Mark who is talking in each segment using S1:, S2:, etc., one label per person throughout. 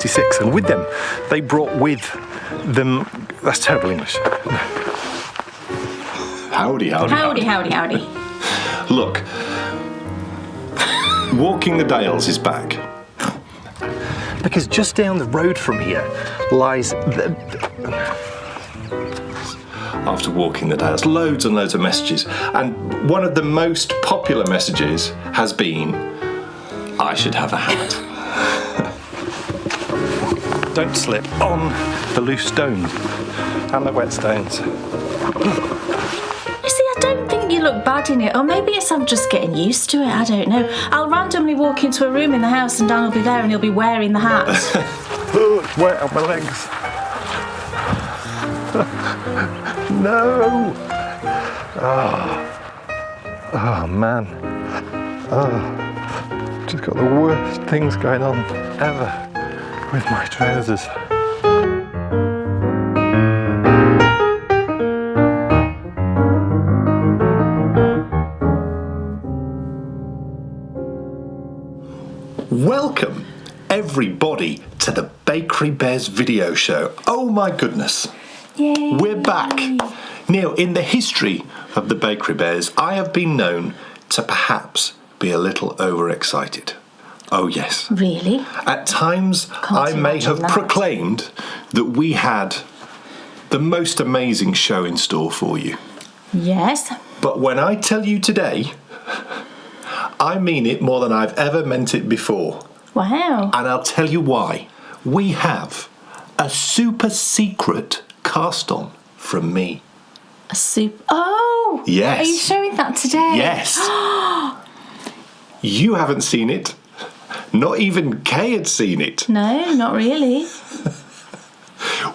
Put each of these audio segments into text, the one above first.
S1: 1986, and with them, they brought with them... That's terrible English.
S2: Howdy.
S3: Howdy.
S2: Look, Walking the Dales is back.
S1: Because just down the road from here lies...
S2: After Walking the Dales, loads and loads of messages. And one of the most popular messages has been, I should have a hat.
S1: Don't slip on the loose stones and the wet stones.
S3: You see, I don't think you look bad in it, or maybe it's I'm just getting used to it, I don't know. I'll randomly walk into a room in the house and Dan will be there and he'll be wearing the hat.
S1: Oh, it's wet on my legs. No! Oh man. Just got the worst things going on ever with my trousers.
S2: Welcome, everybody, to the Bakery Bears video show. Oh my goodness.
S3: Yay.
S2: We're back. Now, in the history of the Bakery Bears, I have been known to perhaps be a little overexcited. Oh yes.
S3: Really?
S2: At times, I may have proclaimed that we had the most amazing show in store for you.
S3: Yes.
S2: But when I tell you today, I mean it more than I've ever meant it before.
S3: Wow.
S2: And I'll tell you why. We have a super secret cast on from me.
S3: A soup. Oh!
S2: Yes.
S3: Are you showing that today?
S2: Yes. You haven't seen it. Not even Kay had seen it.
S3: No, not really.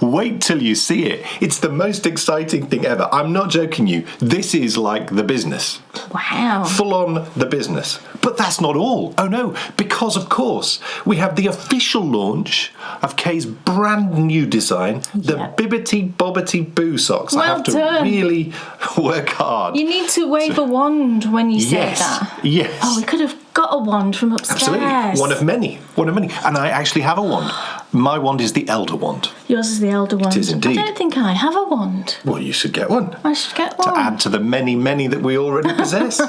S2: Wait till you see it. It's the most exciting thing ever. I'm not joking you. This is like the business.
S3: Wow.
S2: Full on the business. But that's not all. Oh no, because of course we have the official launch of Kay's brand new design, the Bibbity Bobbity Boo socks.
S3: Well
S2: I have to
S3: done.
S2: really work hard.
S3: You need to wave a wand when you say that.
S2: Yes.
S3: Oh, we could have got a wand from upstairs.
S2: Absolutely. One of many. And I actually have a wand. My wand is the elder wand.
S3: Yours is the elder wand.
S2: It is indeed.
S3: I don't think I have a wand.
S2: Well, you should get one.
S3: I should get one.
S2: To add to the many, many that we already possess.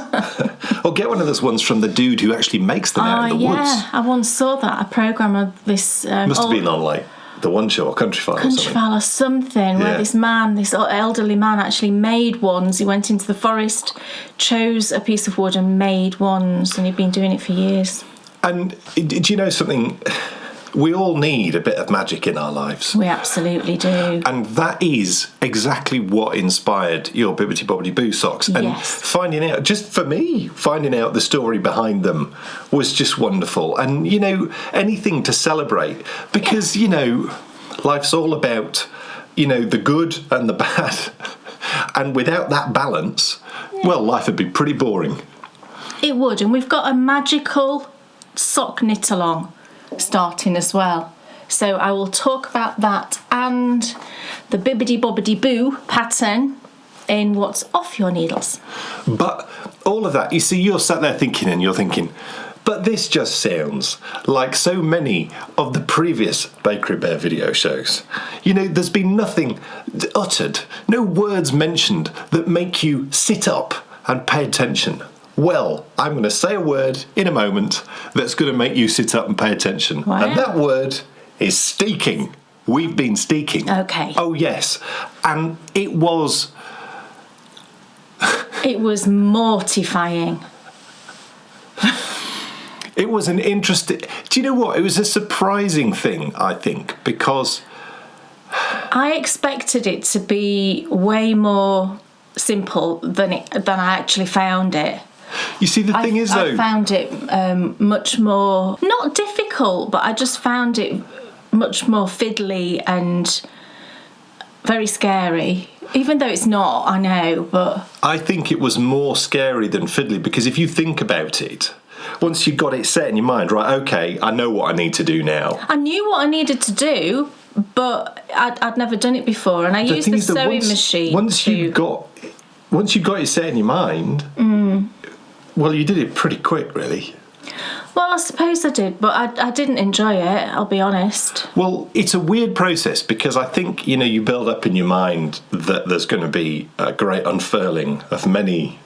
S2: Or get one of those ones from the dude who actually makes them out in the woods.
S3: I once saw that, a programme of this...
S2: Must have been on, like, The One Show or Countryfile or something.
S3: Countryfile or something, where this elderly man actually made wands. He went into the forest, chose a piece of wood and made wands, and he'd been doing it for years.
S2: And do you know something? We all need a bit of magic in our lives.
S3: We absolutely do.
S2: And that is exactly what inspired your Bibbity Bobbity Boo socks. And finding out, just for me, finding out the story behind them was just wonderful. And, you know, anything to celebrate. Because, you know, life's all about, you know, the good and the bad. And without that balance, well, life would be pretty boring.
S3: It would. And we've got a magical sock knit along starting as well, so I will talk about that and the Bibbity Bobbity Boo pattern in what's off your needles.
S2: But all of that, you see, you're sat there thinking, but this just sounds like so many of the previous Bakery Bear video shows. You know, there's been nothing uttered, no words mentioned that make you sit up and pay attention. Well, I'm going to say a word in a moment that's going to make you sit up and pay attention.
S3: Wow.
S2: And that word is steeking. We've been steeking.
S3: Okay.
S2: Oh, yes. And it was...
S3: It was mortifying.
S2: It was an interesting... Do you know what? It was a surprising thing, I think, because...
S3: I expected it to be way more simple than I actually found it.
S2: You see, the thing is, though...
S3: I found it much more... Not difficult, but I just found it much more fiddly and very scary. Even though it's not, I know, but...
S2: I think it was more scary than fiddly, because if you think about it, once you got it set in your mind, right, OK, I know what I need to do now.
S3: I knew what I needed to do, but I'd never done it before, and I used the sewing machine
S2: Once you got it set in your mind... Well, you did it pretty quick, really.
S3: Well, I suppose I did, but I didn't enjoy it, I'll be honest.
S2: Well, it's a weird process because I think, you build up in your mind that there's going to be a great unfurling of many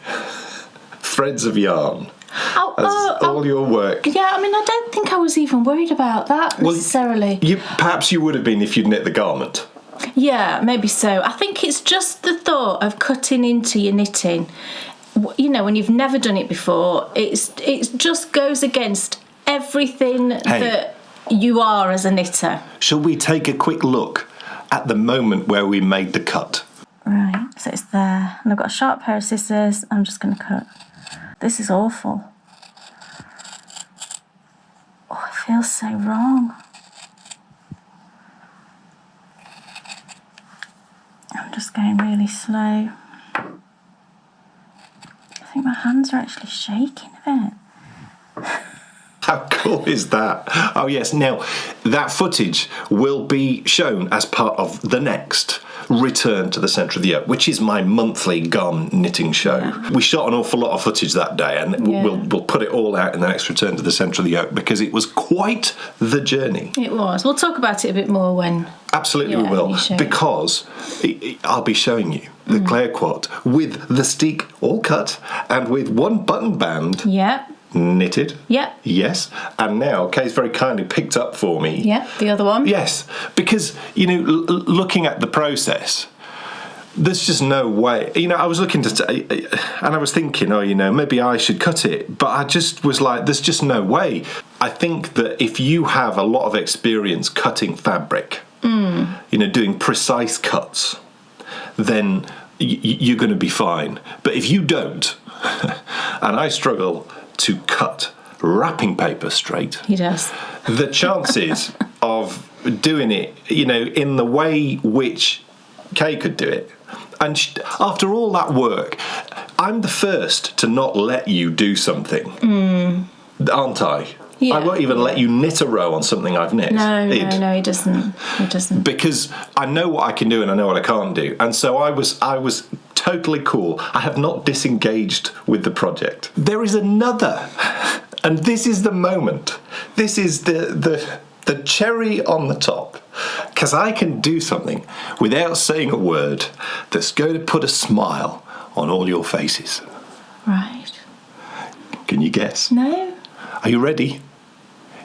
S2: threads of yarn as all your work.
S3: Yeah, I mean, I don't think I was even worried about that necessarily.
S2: Perhaps you would have been if you'd knit the garment.
S3: Yeah, maybe so. I think it's just the thought of cutting into your knitting. When you've never done it before, it just goes against everything that you are as a knitter.
S2: Shall we take a quick look at the moment where we made the cut?
S3: Right, so it's there. And I've got a sharp pair of scissors. I'm just going to cut. This is awful. Oh, it feels so wrong. I'm just going really slow. I think my hands are actually shaking a bit.
S2: How cool is that? Oh, yes. Now, that footage will be shown as part of the next Return to the Centre of the Yoke, which is my monthly garment knitting show. Yeah. We shot an awful lot of footage that day, and we'll put it all out in the next Return to the Centre of the Yoke because it was quite the journey. It was.
S3: We'll talk about it a bit more when...
S2: Absolutely we will, because I'll be showing you the Claire quad with the steek all cut and with one button band knitted.
S3: Yep.
S2: Yes. And now Kay's very kindly picked up for me.
S3: Yeah, the other one.
S2: Yes, because, looking at the process, there's just no way. I was looking and I was thinking, maybe I should cut it. But I just was like, there's just no way. I think that if you have a lot of experience cutting fabric, doing precise cuts, then you're going to be fine. But if you don't, and I struggle to cut wrapping paper straight,
S3: he does.
S2: The chances of doing it, in the way which Kay could do it, and after all that work, I'm the first to not let you do something, aren't I? Yeah, I won't even let you knit a row on something I've knit.
S3: No, he doesn't. He doesn't.
S2: Because I know what I can do and I know what I can't do. And so I was totally cool. I have not disengaged with the project. There is another, and this is the moment. This is the cherry on the top. Because I can do something without saying a word that's going to put a smile on all your faces.
S3: Right.
S2: Can you guess?
S3: No.
S2: Are you ready?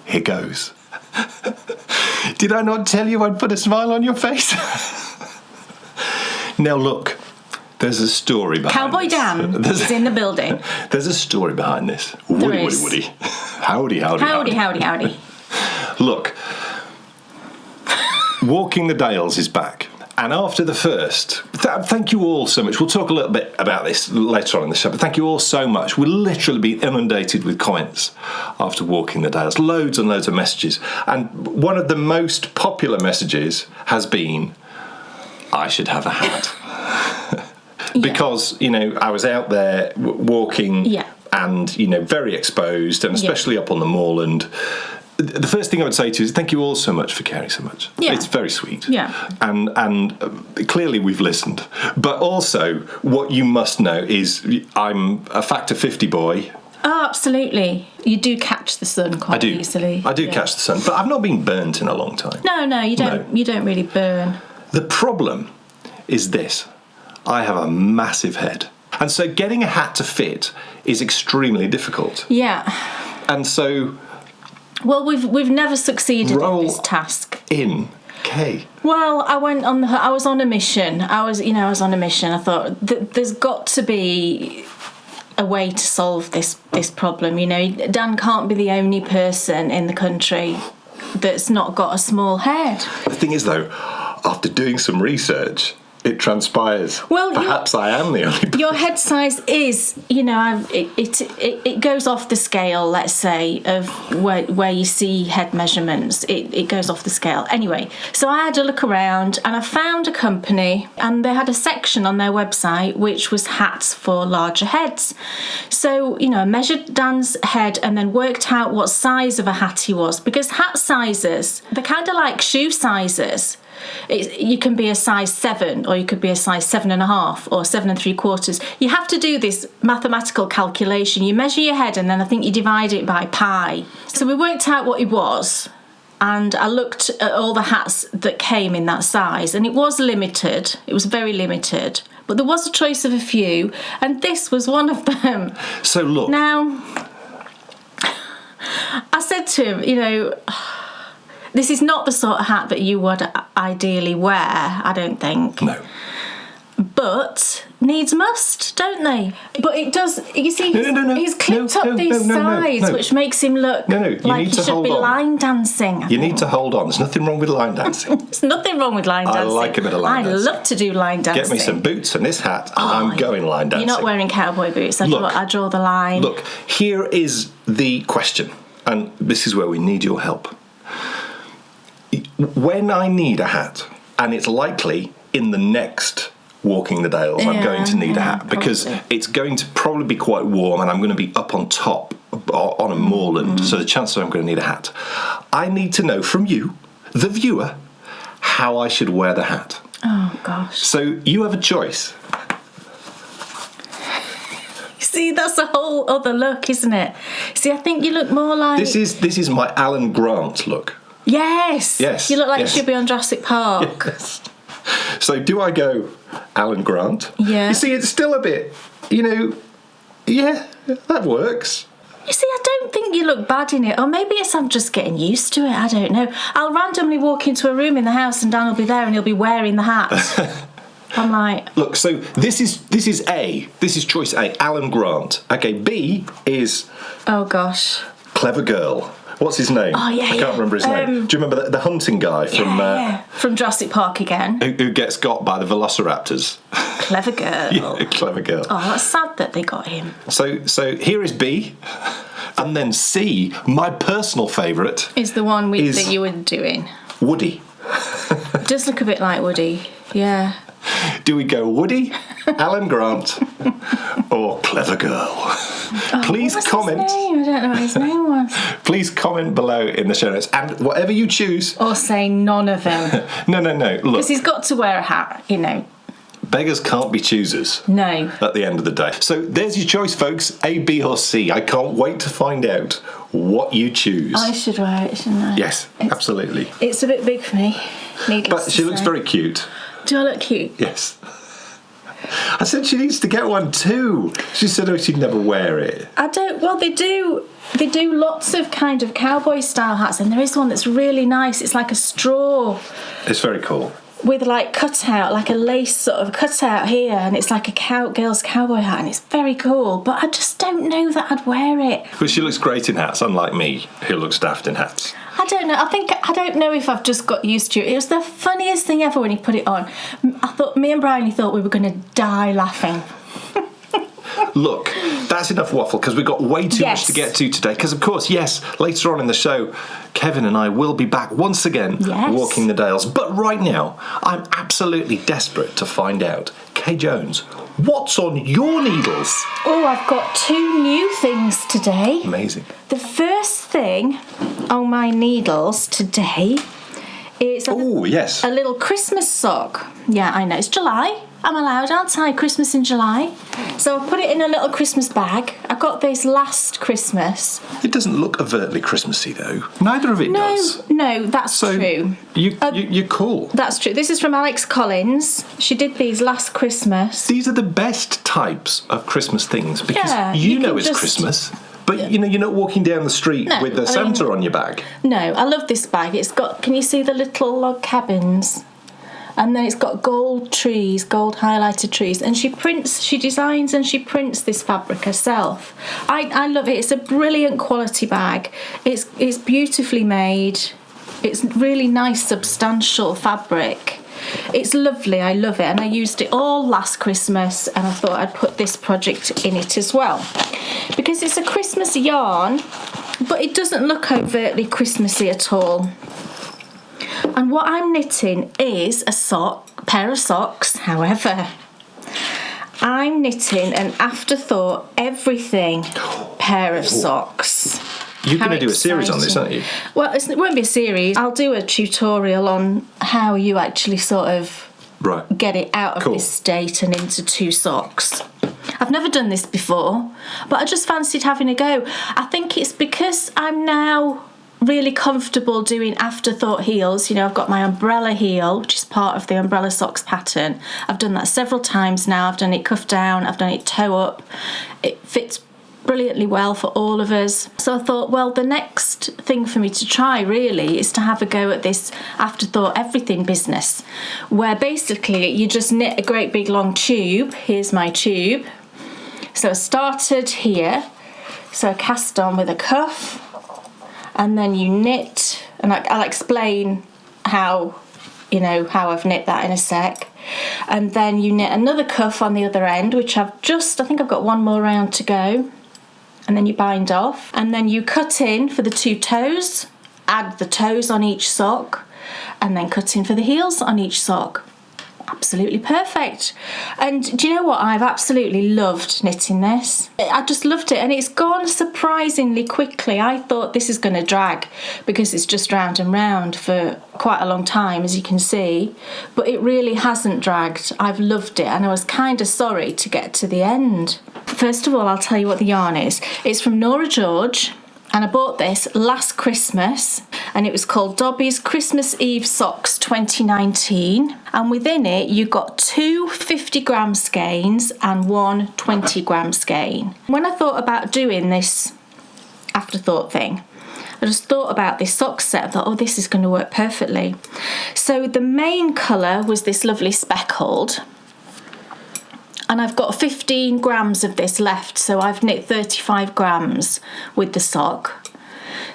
S2: Here goes. Did I not tell you I'd put a smile on your face? Now look, there's a story behind
S3: Cowboy
S2: this.
S3: Dan is in the building.
S2: There's a story behind this. Woody. Howdy.
S3: Howdy.
S2: Look, Walking the Dales is back. And after the first, thank you all so much. We'll talk a little bit about this later on in the show, but thank you all so much. We'll literally be inundated with comments after Walking the Dales. Loads and loads of messages. And one of the most popular messages has been, I should have a hat. Because, I was out there walking and, very exposed, and especially up on the moorland. The first thing I would say to you is thank you all so much for caring so much. Yeah. It's very sweet.
S3: Yeah.
S2: And clearly we've listened. But also, what you must know is I'm a factor 50 boy.
S3: Oh, absolutely. You do catch the sun quite easily.
S2: I do catch the sun, but I've not been burnt in a long time.
S3: No, you don't. No. You don't really burn.
S2: The problem is this. I have a massive head. And so getting a hat to fit is extremely difficult.
S3: Yeah.
S2: And so...
S3: Well, we've never succeeded in this task.
S2: In Kay.
S3: Well, I was on a mission. I was on a mission. I thought there's got to be a way to solve this problem. Dan can't be the only person in the country that's not got a small head. The
S2: thing is, though, after doing some research, it transpires. Well, perhaps I am the only person.
S3: Your head size is, it goes off the scale, let's say, of where you see head measurements. It goes off the scale. Anyway, so I had a look around and I found a company and they had a section on their website which was hats for larger heads. So, I measured Dan's head and then worked out what size of a hat he was, because hat sizes, they're kind of like shoe sizes. You can be a size 7, or you could be a size 7.5 or 7 3/4. You have to do this mathematical calculation. You measure your head and then I think you divide it by pi. So we worked out what he was, and I looked at all the hats that came in that size, and it was limited. It was very limited. But there was a choice of a few, and this was one of them.
S2: So look.
S3: Now, I said to him, you know, this is not the sort of hat that you would ideally wear, I don't think.
S2: No.
S3: But needs must, don't they? But it does, you see,
S2: No.
S3: he's clipped up these sides, which makes him look like he should be line dancing.
S2: You need to hold on. There's nothing wrong with line dancing.
S3: There's nothing wrong with line dancing.
S2: I like a bit of line dancing.
S3: I love to do line dancing.
S2: Get me some boots and this hat, and I'm going line dancing.
S3: You're not wearing cowboy boots. I draw the line.
S2: Look, here is the question, and this is where we need your help. When I need a hat, and it's likely in the next Walking the Dales, I'm going to need a hat because it's going to probably be quite warm, and I'm going to be up on top on a moorland, so the chances are I'm going to need a hat. I need to know from you, the viewer, how I should wear the hat.
S3: Oh gosh.
S2: So you have a choice.
S3: See, that's a whole other look, isn't it? See, I think you look more like...
S2: This is my Alan Grant look.
S3: Yes. You look like you should be on Jurassic Park.
S2: Yes. So do I go Alan Grant?
S3: Yeah.
S2: You see, it's still a bit, that works.
S3: You see, I don't think you look bad in it. Or maybe it's I'm just getting used to it. I don't know. I'll randomly walk into a room in the house and Dan will be there and he'll be wearing the hat. I'm like...
S2: Look, so this is choice A, Alan Grant. Okay, B is...
S3: Oh, gosh.
S2: Clever Girl. What's his name?
S3: Oh, yeah,
S2: I can't remember his name. Do you remember the hunting guy
S3: from Jurassic Park again?
S2: Who gets got by the velociraptors?
S3: Clever Girl.
S2: Yeah, Clever Girl.
S3: Oh, that's sad that they got him.
S2: So here is B, and then C, my personal favourite...
S3: Is the one that you were doing.
S2: Woody.
S3: It does look a bit like Woody, yeah.
S2: Do we go Woody, Alan Grant, or Clever Girl? Please comment.
S3: His name? I don't know what his name was.
S2: Please comment below in the show notes, and whatever you choose.
S3: Or say none of them.
S2: No. Look,
S3: because he's got to wear a hat,
S2: Beggars can't be choosers.
S3: No.
S2: At the end of the day. So there's your choice, folks. A, B, or C. I can't wait to find out what you choose.
S3: I should wear it, shouldn't I?
S2: Yes, absolutely.
S3: It's a bit big for me.
S2: But she looks very cute.
S3: Do I look cute?
S2: Yes. I said she needs to get one too. She said, she'd never wear it.
S3: I don't. Well, they do. They do lots of kind of cowboy style hats, and there is one that's really nice. It's like a straw.
S2: It's very cool.
S3: With like cutout, like a lace sort of cutout here, and it's like a girl's cowboy hat, and it's very cool. But I just don't know that I'd wear it.
S2: But she looks great in hats, unlike me, who looks daft in hats.
S3: I don't know. I don't know if I've just got used to it. It was the funniest thing ever when he put it on. I thought me and Bryony thought we were going to die laughing.
S2: Look, that's enough waffle because we've got way too much to get to today. Because, of course, later on in the show, Kevin and I will be back once again walking the Dales. But right now, I'm absolutely desperate to find out, Kay Jones, what's on your needles?
S3: Oh, I've got 2 new things today.
S2: Amazing.
S3: The first thing on my needles today is a little Christmas sock. Yeah, I know. It's July. I'm allowed, aren't I? Christmas in July. So I put it in a little Christmas bag. I got this last Christmas.
S2: It doesn't look overtly Christmassy, though. Neither of it does.
S3: No, that's true.
S2: You're cool.
S3: That's true. This is from Alex Collins. She did these last Christmas.
S2: These are the best types of Christmas things because you know it's Christmas. But, you're not walking down the street with a Santa on your bag. No,
S3: I love this bag. It's got, can you see the little log cabins? And then it's got gold trees, gold highlighted trees. And she designs and she prints this fabric herself. I love it. It's a brilliant quality bag. It's beautifully made. It's really nice, substantial fabric. It's lovely. I love it. And I used it all last Christmas, and I thought I'd put this project in it as well. Because it's a Christmas yarn, but it doesn't look overtly Christmassy at all. And what I'm knitting is a pair of socks. However, I'm knitting an afterthought everything pair of socks.
S2: You're going to do a series on this, aren't you?
S3: Well, it won't be a series. I'll do a tutorial on how you actually sort of get it out of this state and into 2 socks. I've never done this before, but I just fancied having a go. I think it's because I'm now really comfortable doing afterthought heels. You know, I've got my umbrella heel, which is part of the umbrella socks pattern. I've done that several times now. I've done it cuff down, I've done it toe up. It fits brilliantly well for all of us. So I thought, well, the next thing for me to try really is to have a go at this afterthought everything business, where basically you just knit a great big long tube. Here's my tube. So I started here, so I cast on with a cuff, and then you knit, and I'll explain how I've knit that in a sec. And then you knit another cuff on the other end, which I think I've got one more round to go. And then you bind off, and then you cut in for the 2 toes, add the toes on each sock, and then cut in for the heels on each sock. Absolutely perfect. And do you know what? I've absolutely loved knitting this. I just loved it, and it's gone surprisingly quickly. I thought this is going to drag because it's just round and round for quite a long time, as you can see, but it really hasn't dragged. I've loved it, and I was kind of sorry to get to the end. First of all, I'll tell you what the yarn is. It's from Nora George, and I bought this last Christmas, and it was called Dobby's Christmas Eve Socks 2019, and within it you got 2 50-gram skeins and 1 20-gram skein. When I thought about doing this afterthought thing, I just thought about this sock set. I thought, oh, this is going to work perfectly. So the main colour was this lovely speckled, and I've got 15 grams of this left, so I've knit 35 grams with the sock.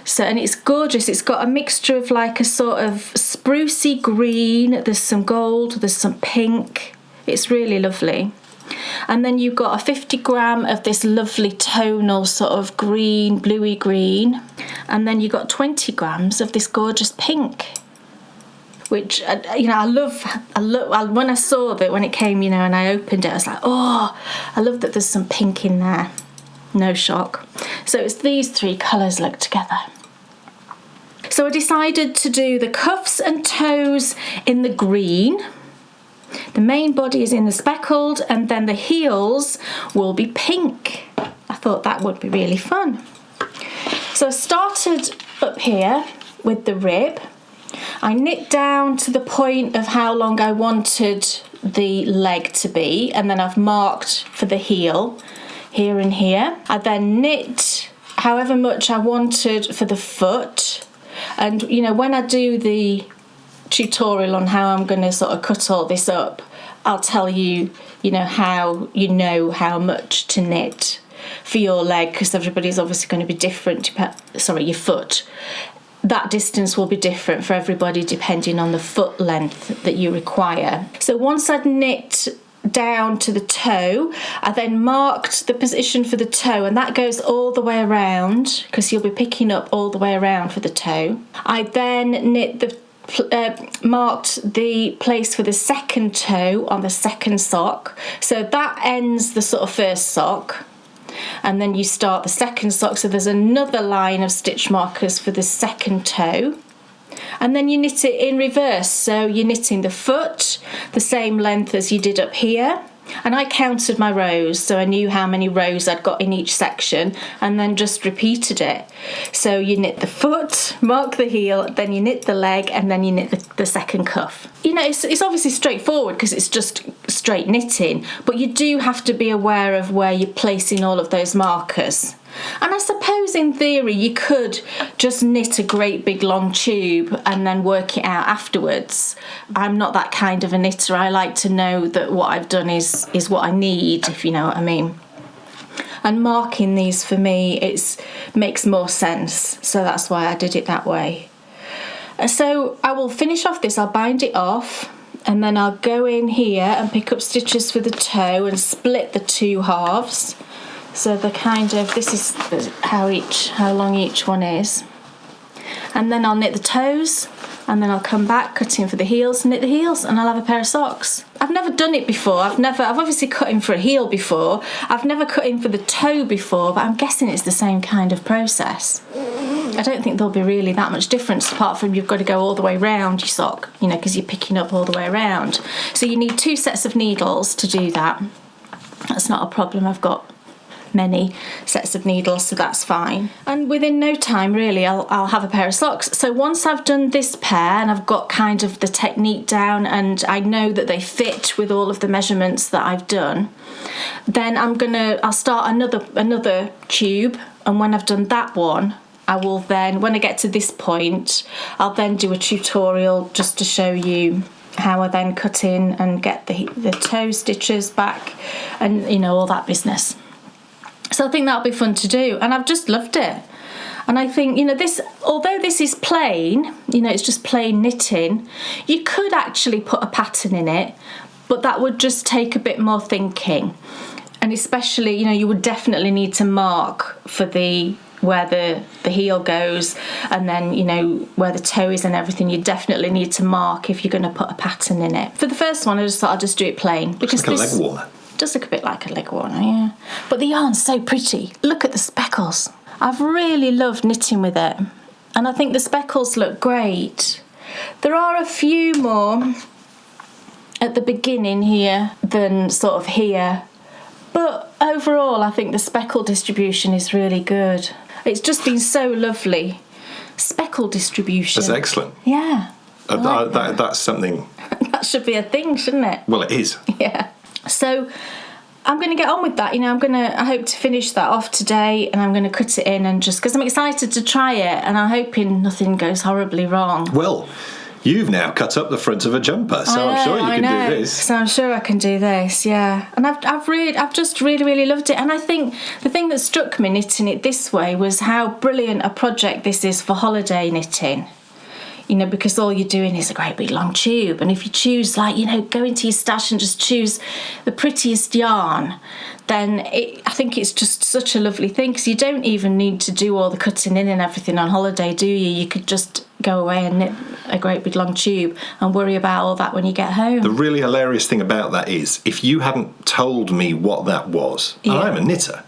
S3: So, and it's gorgeous. It's got a mixture of like a sort of sprucey green, there's some gold, there's some pink. It's really lovely. And then you've got a 50 gram of this lovely tonal sort of green, bluey green, and then you've got 20 grams of this gorgeous pink, which, I love. When I saw that, when it came, and I opened it, I was like, oh, I love that there's some pink in there. No shock. So it's these 3 colours look together. So I decided to do the cuffs and toes in the green. The main body is in the speckled, and then the heels will be pink. I thought that would be really fun. So I started up here with the rib. I knit down to the point of how long I wanted the leg to be, and then I've marked for the heel here and here. I then knit however much I wanted for the foot, and when I do the tutorial on how I'm going to sort of cut all this up, I'll tell you, how much to knit for your leg, because everybody's obviously going to be different. Your foot. That distance will be different for everybody depending on the foot length that you require. So once I'd knit down to the toe, I then marked the position for the toe, and that goes all the way around because you'll be picking up all the way around for the toe. I then marked the place for the second toe on the second sock, so that ends the sort of first sock. And then you start the second sock, so there's another line of stitch markers for the second toe, and then you knit it in reverse, so you're knitting the foot the same length as you did up here, and I counted my rows so I knew how many rows I'd got in each section, and then just repeated it. So you knit the foot, mark the heel, then you knit the leg, and then you knit the second cuff. It's obviously straightforward because it's just straight knitting, but you do have to be aware of where you're placing all of those markers. And I suppose in theory you could just knit a great big long tube and then work it out afterwards. I'm not that kind of a knitter. I like to know that what I've done is what I need, if you know what I mean. And marking these for me, it makes more sense, so that's why I did it that way. So I will finish off this, I'll bind it off, and then I'll go in here and pick up stitches for the toe and split the 2 halves. So this is how long each one is. And then I'll knit the toes, and then I'll come back, cutting for the heels, knit the heels, and I'll have a pair of socks. I've never done it before. I've obviously cut in for a heel before. I've never cut in for the toe before, but I'm guessing it's the same kind of process. I don't think there'll be really that much difference, apart from you've got to go all the way round your sock, you know, because you're picking up all the way around. So you need 2 sets of needles to do that. That's not a problem. I've got many sets of needles, so that's fine. And within no time, really, I'll have a pair of socks. So once I've done this pair and I've got kind of the technique down and I know that they fit with all of the measurements that I've done, then I'll start another tube, and when I've done that one, I will then, when I get to this point, I'll then do a tutorial just to show you how I then cut in and get the toe stitches back and, you know, all that business. So I think that'll be fun to do, and I've just loved it. And I think, you know, although this is plain, you know, it's just plain knitting, you could actually put a pattern in it, but that would just take a bit more thinking. And especially, you know, you would definitely need to mark for where the heel goes, and then, you know, where the toe is and everything. You definitely need to mark if you're going to put a pattern in it. For the first one, I just thought I'd just do it plain, because
S2: it's like a leg warmer.
S3: Does look a bit like a leg warmer, yeah. But the yarn's so pretty. Look at the speckles. I've really loved knitting with it, and I think the speckles look great. There are a few more at the beginning here than sort of here, but overall I think the speckle distribution is really good. It's just been so lovely. Speckle distribution.
S2: That's excellent.
S3: Yeah.
S2: That's something.
S3: That should be a thing, shouldn't it?
S2: Well, it is.
S3: Yeah. So I'm going to get on with that. You know, I hope to finish that off today, and I'm going to cut it in, and just because I'm excited to try it, and I'm hoping nothing goes horribly wrong.
S2: Well, you've now cut up the front of a jumper, so I'm sure you can do this.
S3: So I'm sure I can do this, yeah. And I've just really loved it. And I think the thing that struck me knitting it this way was how brilliant a project this is for holiday knitting. You know, because all you're doing is a great big long tube, and if you choose, like, you know, go into your stash and just choose the prettiest yarn, then I think it's just such a lovely thing, because you don't even need to do all the cutting in and everything on holiday, do you? You could just go away and knit a great big long tube and worry about all that when you get home.
S2: The really hilarious thing about that is, if you hadn't told me what that was, and I'm a knitter,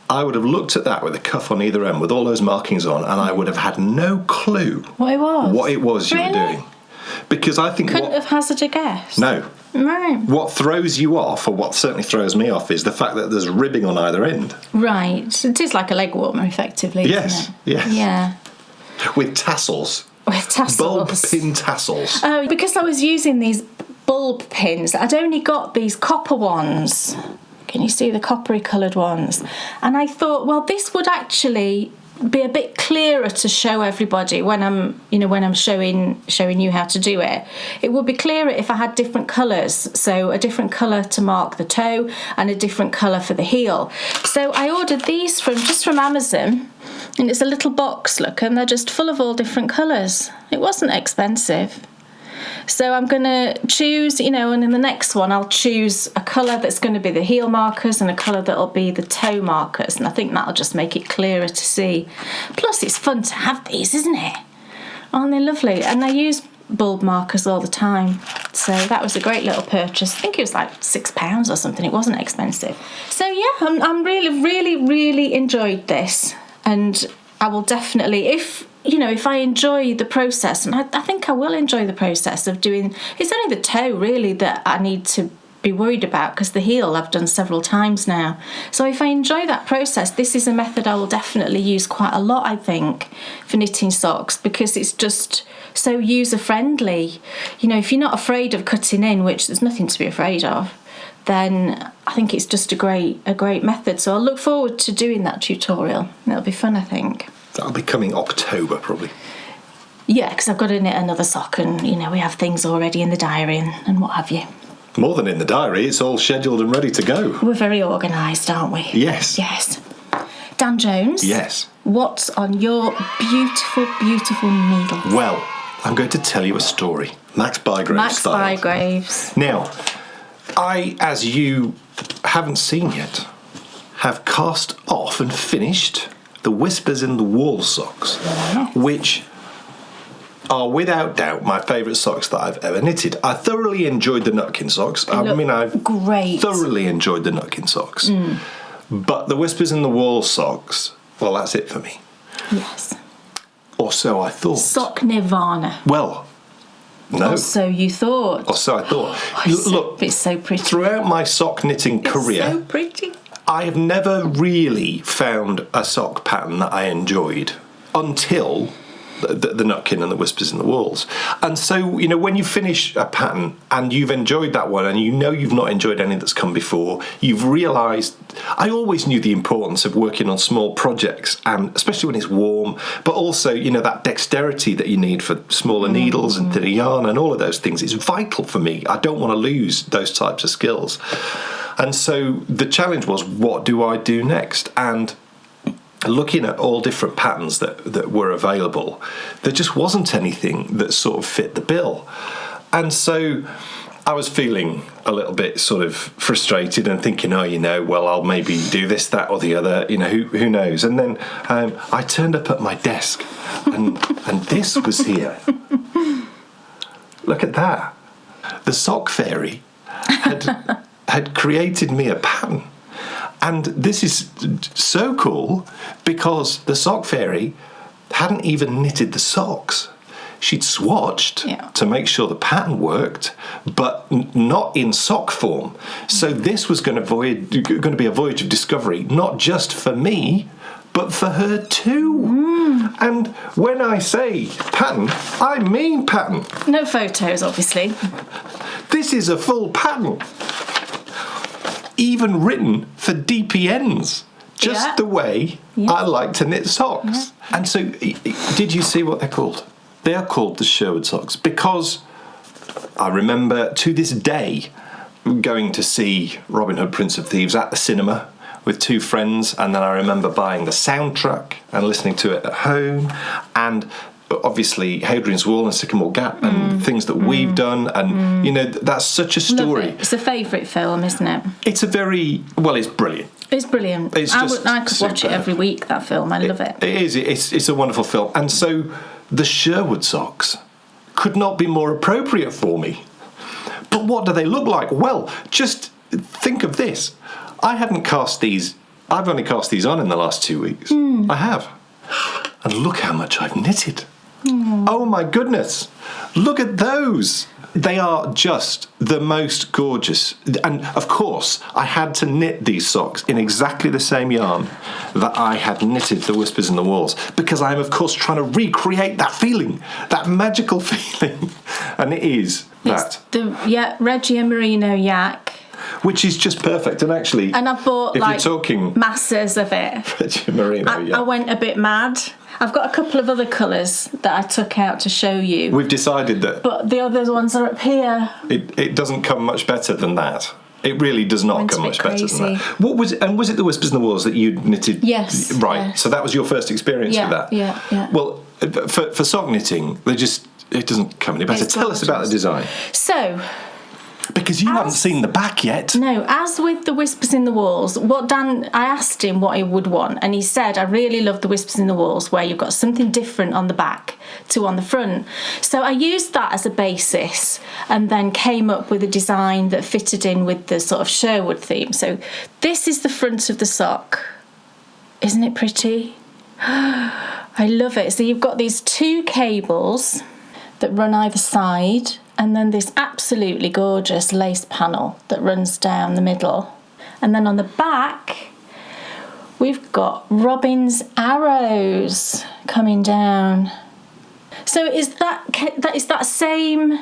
S2: I would have looked at that with a cuff on either end with all those markings on, and I would have had no clue
S3: what it was
S2: you were doing. Because I think
S3: couldn't have hazarded a guess.
S2: No.
S3: Right.
S2: What throws you off, or what certainly throws me off, is the fact that there's ribbing on either end.
S3: Right. It is like a leg warmer, effectively,
S2: yes,
S3: isn't it?
S2: Yes.
S3: Yeah.
S2: With tassels.
S3: With tassels.
S2: Bulb pin tassels.
S3: Oh, because I was using these bulb pins, I'd only got these copper ones. Can you see the coppery coloured ones? And I thought, well, this would actually be a bit clearer to show everybody when I'm showing you how to do it. It would be clearer if I had different colours, so a different colour to mark the toe and a different colour for the heel. So I ordered these from Amazon, and it's a little box, look, and they're just full of all different colours. It wasn't expensive. So I'm going to choose, you know, and in the next one I'll choose a colour that's going to be the heel markers and a colour that'll be the toe markers, and I think that'll just make it clearer to see. Plus it's fun to have these, isn't it? Aren't they lovely? And I use bulb markers all the time, so that was a great little purchase. I think it was like £6 or something. It wasn't expensive. So yeah, I'm really enjoyed this, and I will definitely, if I enjoy the process, and I think I will enjoy the process of doing, it's only the toe really that I need to be worried about, because the heel I've done several times now. So if I enjoy that process, this is a method I will definitely use quite a lot, I think, for knitting socks, because it's just so user friendly. You know, if you're not afraid of cutting in, which there's nothing to be afraid of, then I think it's just a great method. So I'll look forward to doing that tutorial. It'll be fun, I think.
S2: That'll be coming October, probably.
S3: Yeah, because I've got to knit another sock, and, you know, we have things already in the diary and what have you.
S2: More than in the diary, it's all scheduled and ready to go.
S3: We're very organised, aren't we?
S2: Yes.
S3: Yes. Dan Jones?
S2: Yes.
S3: What's on your beautiful, beautiful needle?
S2: Well, I'm going to tell you a story. Max Bygrave style.
S3: Max Bygraves.
S2: Now, I, as you haven't seen yet, have cast off and finished the Whispers in the Wall socks, which are without doubt my favourite socks that I've ever knitted. I thoroughly enjoyed the Nutkin socks. I've
S3: great.
S2: Thoroughly enjoyed the Nutkin socks. But the Whispers in the Wall socks, well, that's it for me.
S3: Yes.
S2: Or so I thought.
S3: Sock nirvana.
S2: Well, no.
S3: Or so you thought.
S2: Or so I thought. Look,
S3: it's so pretty.
S2: throughout my sock knitting career,
S3: It's so pretty.
S2: I have never really found a sock pattern that I enjoyed until the Nutkin and the Whispers in the Walls. And so, you know, when you finish a pattern and you've enjoyed that one and you know you've not enjoyed any that's come before, you've realised... I always knew the importance of working on small projects, and especially when it's warm, but also, you know, that dexterity that you need for smaller needles and thinner yarn and all of those things is vital for me. I don't want to lose those types of skills. And so the challenge was, what do I do next? And looking at all different patterns that were available, there just wasn't anything that sort of fit the bill. And so I was feeling a little bit sort of frustrated and thinking, oh, you know, well, I'll maybe do this, that or the other, you know, who knows. And then I turned up at my desk and this was here. Look at that. The sock fairy had created me a pattern. And this is so cool because the sock fairy hadn't even knitted the socks. She'd swatched to make sure the pattern worked, but not in sock form. So this was going to be a voyage of discovery, not just for me, but for her too. And when I say pattern, I mean pattern.
S3: No photos, obviously.
S2: This is a full pattern. Even written for DPNs, just the way I like to knit socks. And so, did you see what they're called? They are called the Sherwood socks because I remember to this day going to see Robin Hood, Prince of Thieves at the cinema with two friends, and then I remember buying the soundtrack and listening to it at home, and obviously Hadrian's Wall and Sycamore Gap and things that we've done, and you know, that's such a story.
S3: It's a favourite film, isn't it?
S2: It's a very, well, it's brilliant.
S3: It's brilliant. I could watch it every week, that film. I love it.
S2: It is. It's a wonderful film. And so the Sherwood socks could not be more appropriate for me. But what do they look like? Well, just think of this. I've only cast these on in the last 2 weeks. I have. And look how much I've knitted. Oh my goodness. Look at those. They are just the most gorgeous. And of course, I had to knit these socks in exactly the same yarn that I had knitted the Whispers in the Walls, because I'm of course trying to recreate that feeling, that magical feeling. And it is
S3: it's
S2: that.
S3: The Regia Merino yak.
S2: Which is just perfect. And actually,
S3: and I've bought
S2: if you're talking
S3: masses of it.
S2: Regia Merino,
S3: I went a bit mad. I've got a couple of other colours that I took out to show you.
S2: We've decided that...
S3: But the other ones are up here.
S2: It doesn't come much better than that. It really does not come much better than that. Was it the Whispers in the Walls that you knitted?
S3: Yes.
S2: Right,
S3: yes.
S2: So that was your first experience with that?
S3: Yeah.
S2: Well, for sock knitting, it doesn't come any better. Tell us about the design.
S3: So...
S2: Because you haven't seen the back yet.
S3: No, as with the Whispers in the Walls, I asked him what he would want, and he said, I really love the Whispers in the Walls, where you've got something different on the back to on the front. So I used that as a basis, and then came up with a design that fitted in with the sort of Sherwood theme. So this is the front of the sock. Isn't it pretty? I love it. So you've got these two cables that run either side, and then this absolutely gorgeous lace panel that runs down the middle. And then on the back, we've got robin's arrows coming down. So is that same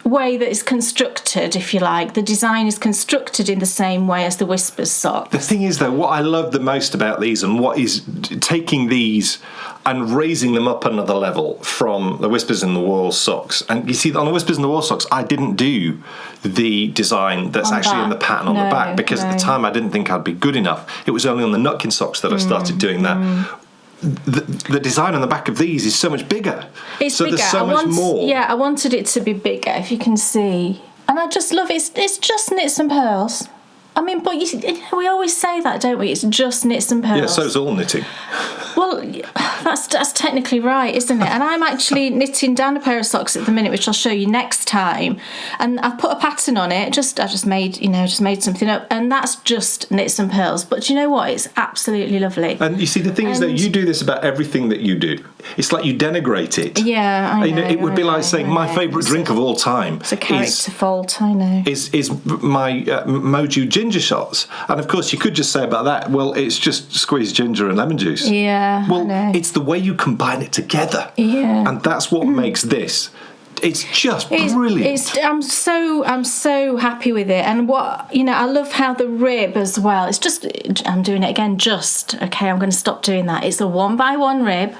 S3: way that it's constructed, if you like? The design is constructed in the same way as the Whispers sock.
S2: The thing is, though, what I love the most about these, and what is taking these and raising them up another level from the Whispers in the Walls socks. And you see, on the Whispers in the Walls socks, I didn't do the design that's actually in the pattern on the back, because at the time I didn't think I'd be good enough. It was only on the Nutkin socks that I started doing that. The design on the back of these is so much bigger.
S3: It's
S2: so
S3: bigger.
S2: There's so much more.
S3: Yeah, I wanted it to be bigger, if you can see. And I just love it. It's just knits and pearls. I mean, but we always say that, don't we? It's just knits and pearls.
S2: Yeah, so it's all knitting.
S3: Well, that's technically right, isn't it? And I'm actually knitting down a pair of socks at the minute, which I'll show you next time. And I've put a pattern on it. I just made something up, and that's just knits and pearls. But do you know what? It's absolutely lovely.
S2: And you see, the thing is that you do this about everything that you do. It's like you denigrate it.
S3: Yeah, I know.
S2: It would be like saying my favourite drink of all time.
S3: It's a character fault, I know.
S2: Is my Moju ginger shots, and of course you could just say about that, well, it's just squeezed ginger and lemon juice.
S3: Yeah,
S2: well,
S3: I know.
S2: It's the way you combine it together.
S3: Yeah,
S2: and that's what makes this. It's just brilliant.
S3: I'm so happy with it, and I love how the rib as well. It's just, I'm doing it again. I'm going to stop doing that. It's a 1x1 rib.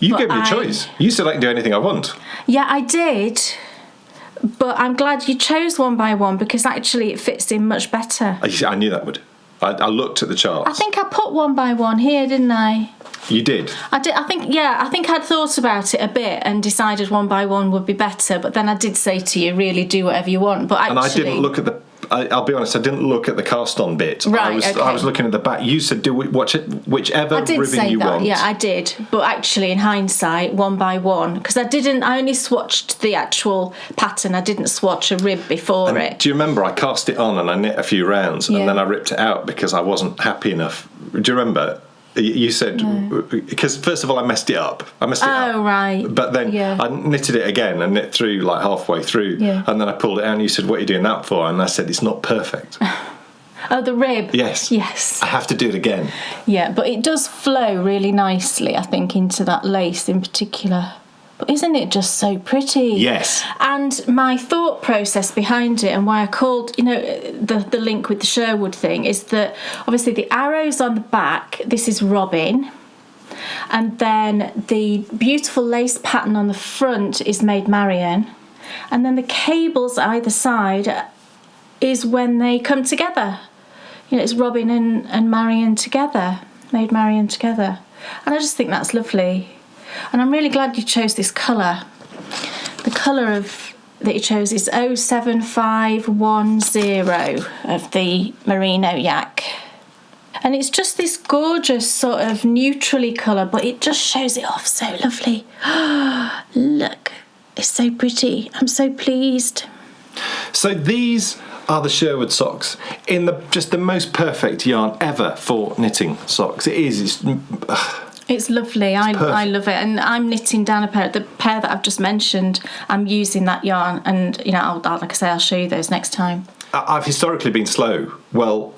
S2: You gave me a choice. You said I can do anything I want.
S3: Yeah, I did. But I'm glad you chose 1x1 because actually it fits in much better.
S2: I knew that would. I looked at the charts.
S3: I think I put 1x1 here, didn't I?
S2: You did?
S3: I did. I think I'd thought about it a bit and decided 1x1 would be better. But then I did say to you, really do whatever you want. But actually,
S2: and I didn't look at the. I'll be honest, I didn't look at the cast-on bit.
S3: Right,
S2: I was looking at the back. You said watch it, whichever ribbon you want.
S3: Yeah, I did. But actually, in hindsight, 1x1, because I only swatched the actual pattern. I didn't swatch a rib before it.
S2: Do you remember I cast it on and I knit a few rounds and then I ripped it out because I wasn't happy enough? Do you remember? You said, because first of all I messed it up. Oh,
S3: right.
S2: But then I knitted it again and knit through like halfway through. Yeah. And then I pulled it out and you said, what are you doing that for? And I said, it's not perfect.
S3: Oh, the rib?
S2: Yes. I have to do it again.
S3: Yeah, but it does flow really nicely, I think, into that lace in particular. But isn't it just so pretty?
S2: Yes.
S3: And my thought process behind it and why I called, the link with the Sherwood thing is that obviously the arrows on the back, this is Robin. And then the beautiful lace pattern on the front is Maid Marian. And then the cables either side is when they come together. It's Robin and Marian together, Maid Marian together. And I just think that's lovely. And I'm really glad you chose this colour. The colour that you chose is 07510 of the Merino Yak. And it's just this gorgeous sort of neutrally colour, but it just shows it off so lovely. Look, it's so pretty. I'm so pleased.
S2: So these are the Sherwood socks in just the most perfect yarn ever for knitting socks.
S3: It's lovely. I love it, and I'm knitting down the pair that I've just mentioned. I'm using that yarn, and like I say, I'll show you those next time.
S2: I've historically been slow. Well,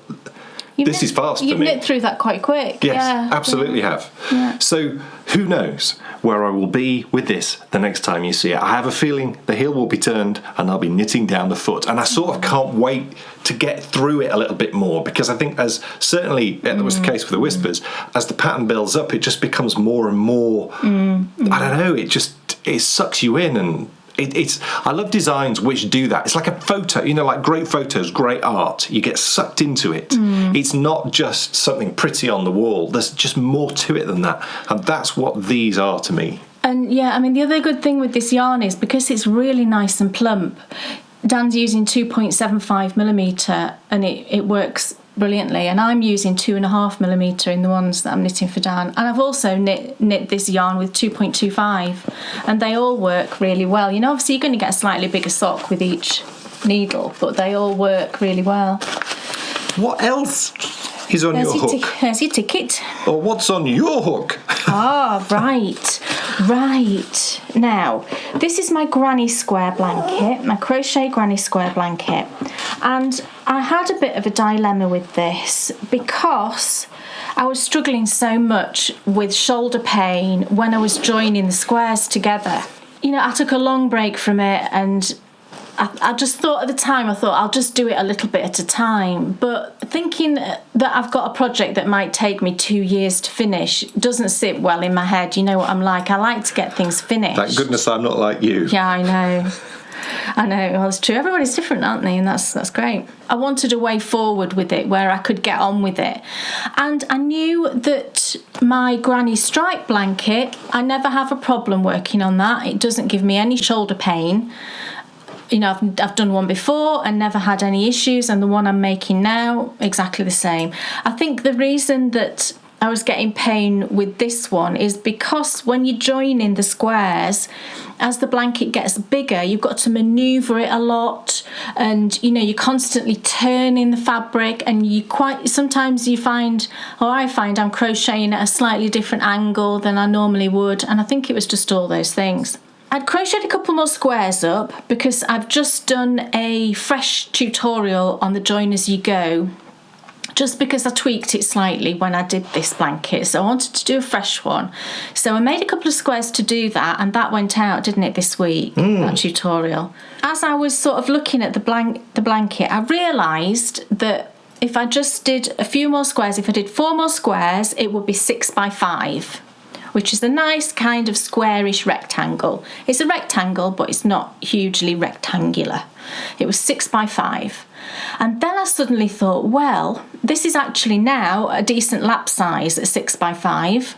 S2: this is fast for me.
S3: You've knit through that quite quick.
S2: Yes, absolutely have. Yeah. So who knows where I will be with this the next time you see it. I have a feeling the heel will be turned and I'll be knitting down the foot, and I sort of can't wait to get through it a little bit more, because I think that was the case with the Whispers, as the pattern builds up it just becomes more and more I don't know, it sucks you in, and I love designs which do that. It's like a photo, like great photos, great art. You get sucked into it. It's not just something pretty on the wall. There's just more to it than that. And that's what these are to me.
S3: And the other good thing with this yarn is because it's really nice and plump, Dan's using 2.75mm and it works brilliantly, and I'm using 2.5mm in the ones that I'm knitting for Dan, and I've also knit this yarn with 2.25, and they all work really well. Obviously you're going to get a slightly bigger sock with each needle, but they all work really well.
S2: What else is on your hook?
S3: There's your ticket.
S2: Or what's on your hook?
S3: Right. Now, this is my granny square blanket, my crochet granny square blanket. And I had a bit of a dilemma with this because I was struggling so much with shoulder pain when I was joining the squares together. I took a long break from it, and I just thought at the time, I'll just do it a little bit at a time. But thinking that I've got a project that might take me 2 years to finish doesn't sit well in my head. You know what I'm like. I like to get things finished.
S2: Thank goodness I'm not like you.
S3: Yeah, I know. Well, it's true. Everybody's different, aren't they? And that's great. I wanted a way forward with it where I could get on with it. And I knew that my granny stripe blanket, I never have a problem working on that. It doesn't give me any shoulder pain. I've done one before and never had any issues, and the one I'm making now, exactly the same. I think the reason that I was getting pain with this one is because when you join in the squares, as the blanket gets bigger, you've got to manoeuvre it a lot, and you're constantly turning the fabric, and sometimes you find, or I find, I'm crocheting at a slightly different angle than I normally would, and I think it was just all those things. I'd crocheted a couple more squares up because I've just done a fresh tutorial on the join as you go, just because I tweaked it slightly when I did this blanket, so I wanted to do a fresh one. So I made a couple of squares to do that, and that went out, didn't it, this week, that tutorial. As I was sort of looking at the blanket, I realised that if I just did a few more squares, if I did 4 more squares, it would be 6 by 5, which is a nice kind of squarish rectangle. It's a rectangle, but it's not hugely rectangular. It was 6 by 5. And then I suddenly thought, well, this is actually now a decent lap size at 6 by 5.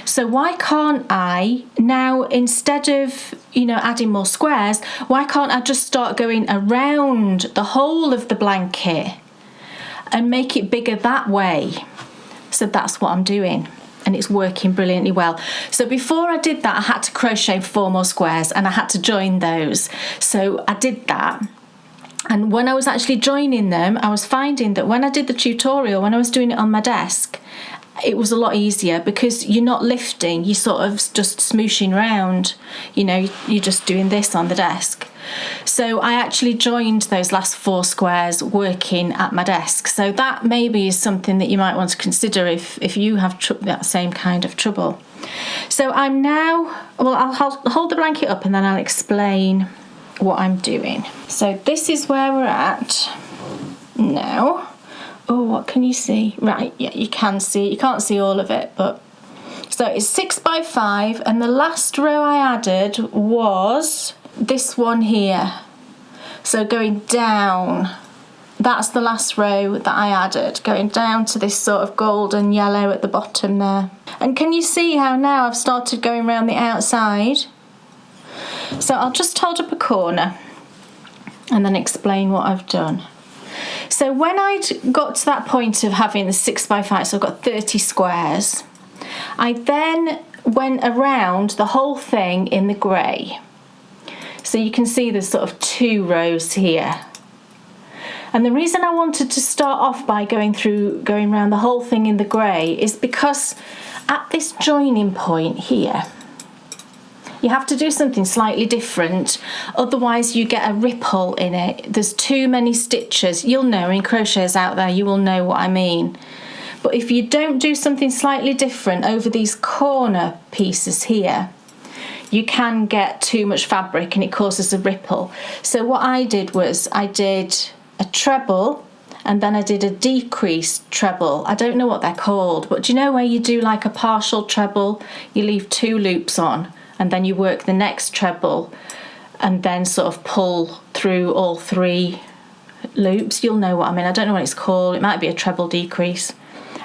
S3: So why can't I now, instead of, adding more squares, why can't I just start going around the whole of the blanket and make it bigger that way? So that's what I'm doing, and it's working brilliantly well. So before I did that, I had to crochet 4 more squares, and I had to join those. So I did that. And when I was actually joining them, I was finding that when I did the tutorial, when I was doing it on my desk, it was a lot easier because you're not lifting, you're sort of just smooshing around, you're just doing this on the desk. So I actually joined those last 4 squares working at my desk. So that maybe is something that you might want to consider if you have that same kind of trouble. So I'm now, I'll hold the blanket up and then I'll explain what I'm doing. So this is where we're at now. Oh, what can you see? Right, yeah, you can see. You can't see all of it, but so it's 6 by 5, and the last row I added was this one here. So going down, that's the last row that I added, going down to this sort of golden yellow at the bottom there. And can you see how now I've started going around the outside? So I'll just hold up a corner and then explain what I've done. So when I'd got to that point of having the 6 by 5, so I've got 30 squares, I then went around the whole thing in the grey. So you can see there's sort of 2 rows here. And the reason I wanted to start off by going around the whole thing in the grey is because at this joining point here, you have to do something slightly different, otherwise you get a ripple in it. There's too many stitches. You'll know, in crocheters out there, you will know what I mean. But if you don't do something slightly different over these corner pieces here, you can get too much fabric and it causes a ripple. So what I did was I did a treble and then I did a decreased treble. I don't know what they're called, but do you know where you do like a partial treble? You leave 2 loops on, and then you work the next treble and then sort of pull through all 3 loops. You'll know what I mean. I don't know what it's called. It might be a treble decrease.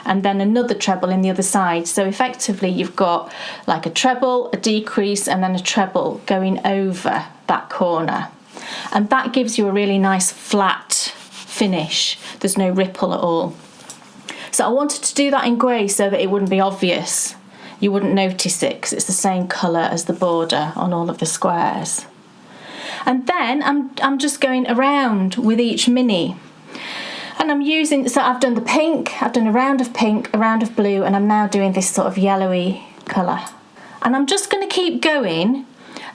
S3: And then another treble in the other side. So effectively you've got like a treble, a decrease, and then a treble going over that corner. And that gives you a really nice flat finish. There's no ripple at all. So I wanted to do that in grey so that it wouldn't be obvious. You wouldn't notice it because it's the same colour as the border on all of the squares. And then I'm just going around with each mini. And I'm using, so I've done the pink, I've done a round of pink, a round of blue, and I'm now doing this sort of yellowy colour. And I'm just going to keep going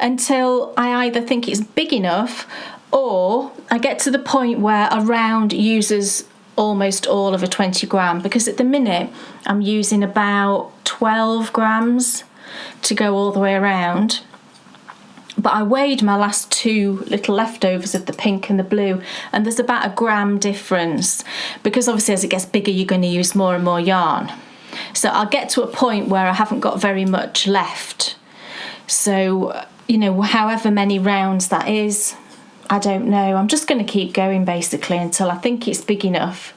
S3: until I either think it's big enough or I get to the point where a round uses almost all of a 20 gram, because at the minute I'm using about 12 grams to go all the way around. But I weighed my last 2 little leftovers of the pink and the blue, and there's about a gram difference, because obviously as it gets bigger you're going to use more and more yarn. So I'll get to a point where I haven't got very much left. So, however many rounds that is, I don't know. I'm just going to keep going basically until I think it's big enough.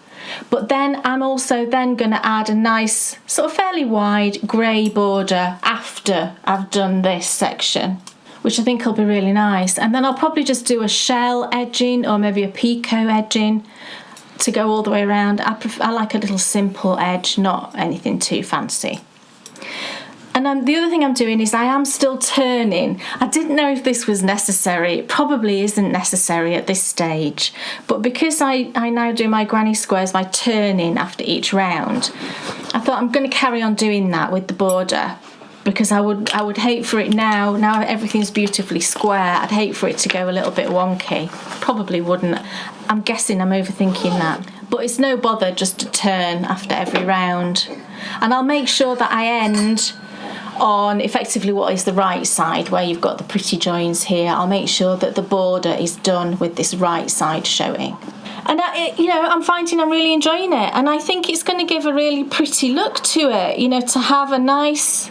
S3: But then I'm also then going to add a nice sort of fairly wide grey border after I've done this section, which I think will be really nice. And then I'll probably just do a shell edging or maybe a picot edging to go all the way around. I like a little simple edge, not anything too fancy. And the other thing I'm doing is I am still turning. I didn't know if this was necessary. It probably isn't necessary at this stage. But because I now do my granny squares by turning after each round, I thought I'm going to carry on doing that with the border, because I would hate for it now everything's beautifully square, I'd hate for it to go a little bit wonky. Probably wouldn't. I'm guessing I'm overthinking that. But it's no bother just to turn after every round. And I'll make sure that I end on effectively what is the right side, where you've got the pretty joins here. I'll make sure that the border is done with this right side showing. And I'm finding I'm really enjoying it, and I think it's going to give a really pretty look to it, to have a nice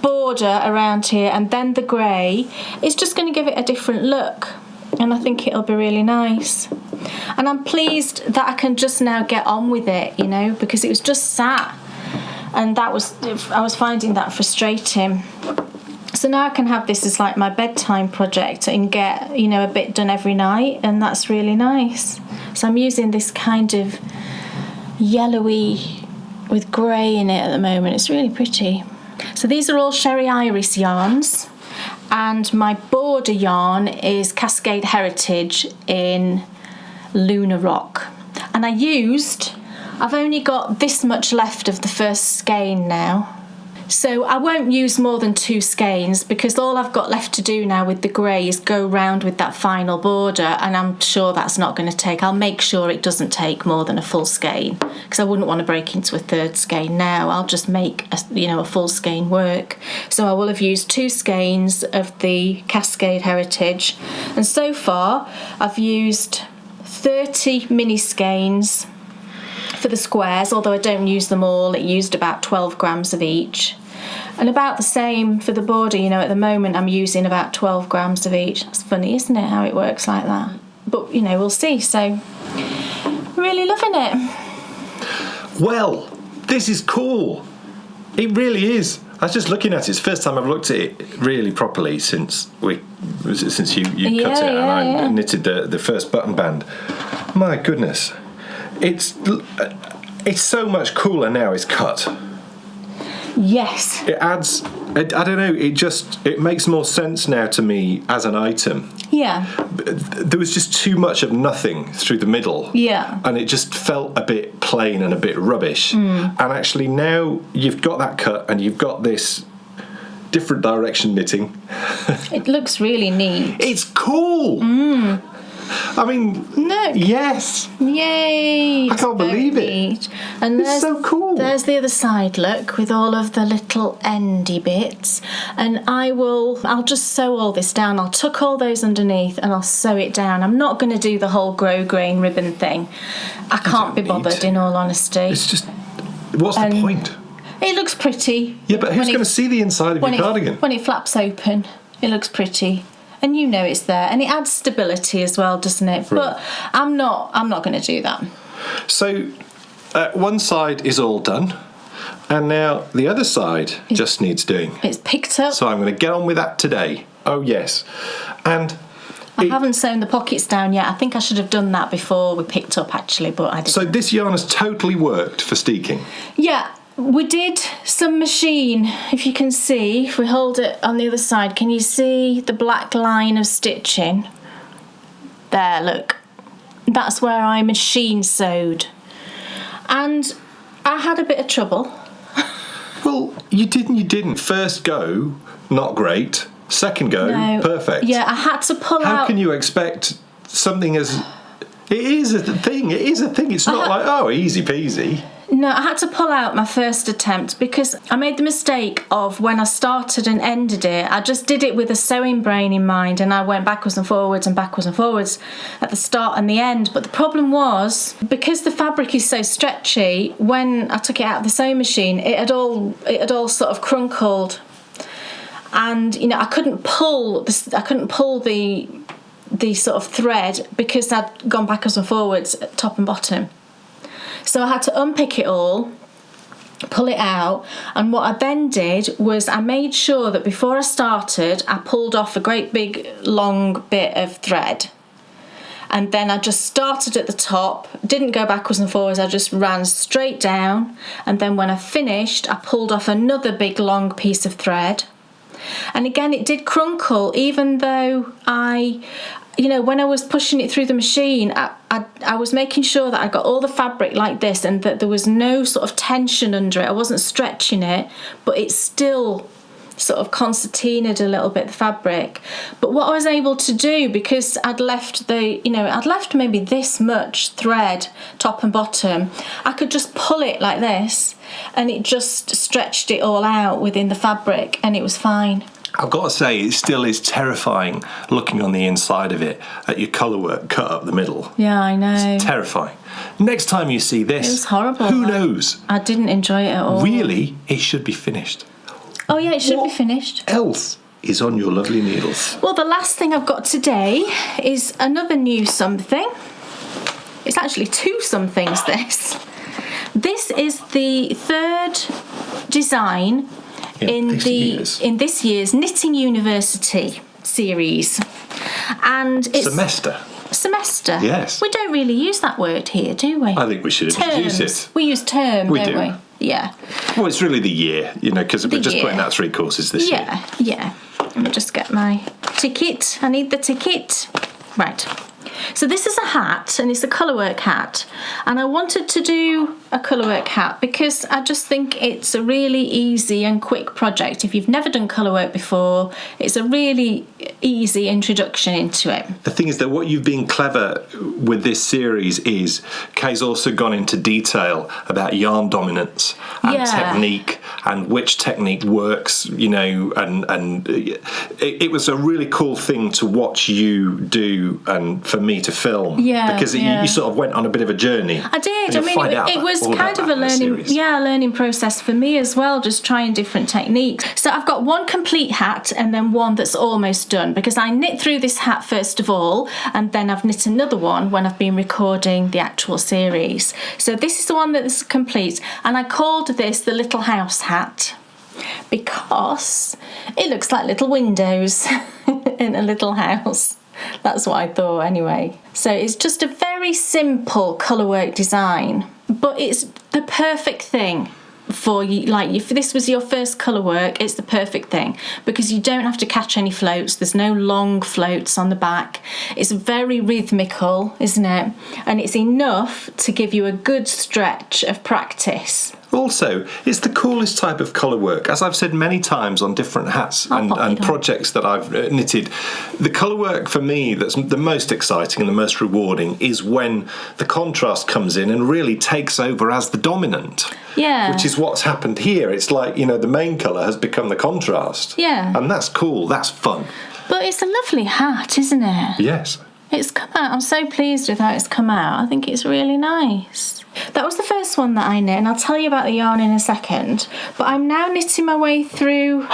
S3: border around here and then the grey is just going to give it a different look, and I think it'll be really nice. And I'm pleased that I can just now get on with it, because it was just sat, and I was finding that frustrating. So now I can have this as like my bedtime project and get a bit done every night, and that's really nice. So I'm using this kind of yellowy with grey in it at the moment. It's really pretty. So these are all Sherry Iris yarns, and my border yarn is Cascade Heritage in Luna Rock. And I've only got this much left of the first skein now. So I won't use more than 2 skeins, because all I've got left to do now with the grey is go round with that final border, and I'm sure that's not going to take, I'll make sure it doesn't take more than a full skein, because I wouldn't want to break into a 3rd skein now. I'll just make a full skein work. So I will have used 2 skeins of the Cascade Heritage, and so far I've used 30 mini skeins for the squares, although I don't use them all. It used about 12 grams of each, and about the same for the border. At the moment I'm using about 12 grams of each. That's funny, isn't it, how it works like that? But we'll see. So really loving it.
S2: Well, this is cool. It really is. I was just looking at it. It's the first time I've looked at it really properly since you cut it out and I knitted the first button band. My goodness. It's so much cooler now it's cut.
S3: Yes.
S2: It adds, I don't know, it makes more sense now to me as an item.
S3: Yeah.
S2: There was just too much of nothing through the middle. Yeah. And it just felt a bit plain and a bit rubbish. And actually now you've got that cut and you've got this different direction knitting.
S3: It looks really neat.
S2: It's cool. I mean,
S3: look.
S2: Yes.
S3: Yay.
S2: I can't believe it.
S3: And
S2: it's so cool.
S3: There's the other side, look, with all of the little Endy bits. And I'll just sew all this down. I'll tuck all those underneath and I'll sew it down. I'm not going to do the whole grosgrain ribbon thing. I can't be bothered, in all honesty.
S2: It's just, what's the point?
S3: It looks pretty.
S2: Yeah, but who's going to see the inside of your cardigan?
S3: When it flaps open, it looks pretty. And it's there, and it adds stability as well, doesn't it? Right. But I'm not going to do that.
S2: So one side is all done, and now the other side just needs doing.
S3: It's picked up.
S2: So I'm going to get on with that today. Oh yes, and
S3: I haven't sewn the pockets down yet. I think I should have done that before we picked up, actually, but I didn't.
S2: So this yarn has totally worked for steeking.
S3: Yeah. We did some machine, if you can see, if we hold it on the other side, can you see the black line of stitching? There, look. That's where I machine sewed. And I had a bit of trouble.
S2: Well, you didn't. First go, not great. Second go, perfect.
S3: Yeah, I had to pull out...
S2: How can you expect something as... It is a thing. It's not easy peasy.
S3: No, I had to pull out my first attempt because I made the mistake of when I started and ended it, I just did it with a sewing brain in mind, and I went backwards and forwards at the start and the end. But the problem was, because the fabric is so stretchy, when I took it out of the sewing machine, it had all sort of crunkled, and I couldn't pull the sort of thread because I'd gone backwards and forwards at top and bottom. So I had to unpick it all, pull it out, and what I then did was I made sure that before I started I pulled off a great big long bit of thread, and then I just started at the top, didn't go backwards and forwards, I just ran straight down, and then when I finished I pulled off another big long piece of thread. And again, it did crunkle, even though when I was pushing it through the machine, I was making sure that I got all the fabric like this and that there was no sort of tension under it. I wasn't stretching it, but it still sort of concertinaed a little bit, the fabric. But what I was able to do, because I'd left maybe this much thread, top and bottom, I could just pull it like this and it just stretched it all out within the fabric and it was fine.
S2: I've got to say, it still is terrifying looking on the inside of it at your colour work cut up the middle.
S3: Yeah, I know.
S2: It's terrifying. Next time you see this,
S3: it was horrible.
S2: Who knows?
S3: I didn't enjoy it at all.
S2: Really, it should be finished.
S3: Oh yeah, it should be finished.
S2: What else is on your lovely needles?
S3: Well, the last thing I've got today is another new something. It's actually two somethings, this. This is the third design in this year's Knitting University series. And it's semester.
S2: Yes.
S3: We don't really use that word here, do we?
S2: I think we should introduce it.
S3: We use term, don't we? Yeah.
S2: Well, it's really the year, because we're just putting out 3 courses this year.
S3: Yeah. Let me just get my ticket. I need the ticket. Right. So this is a hat, and it's a colourwork hat, and I wanted to do a colourwork hat because I just think it's a really easy and quick project. If you've never done colourwork before, it's a really easy introduction into it.
S2: The thing is that what you've been clever with this series is Kay's also gone into detail about yarn dominance and technique and which technique works, and it was a really cool thing to watch you do and for me to film, because you sort of went on a bit of a journey.
S3: I did. I mean, it was kind of a learning process for me as well, just trying different techniques. So I've got one complete hat and then one that's almost done, because I knit through this hat first of all, and then I've knit another one when I've been recording the actual series. So this is the one that's complete, and I called this the Little House hat because it looks like little windows in a little house. That's what I thought anyway. So it's just a very simple colourwork design, but it's the perfect thing for you. Like, if this was your first colourwork, it's the perfect thing because you don't have to catch any floats. There's no long floats on the back. It's very rhythmical, isn't it? And it's enough to give you a good stretch of practice.
S2: Also, it's the coolest type of colour work. As I've said many times on different hats and projects that I've knitted, the colour work for me that's the most exciting and the most rewarding is when the contrast comes in and really takes over as the dominant.
S3: Yeah.
S2: Which is what's happened here. It's like, the main colour has become the contrast.
S3: Yeah.
S2: And that's cool, that's fun.
S3: But it's a lovely hat, isn't it?
S2: Yes.
S3: It's come out. I'm so pleased with how it's come out. I think it's really nice. That was the first one that I knit, and I'll tell you about the yarn in a second. But I'm now knitting my way through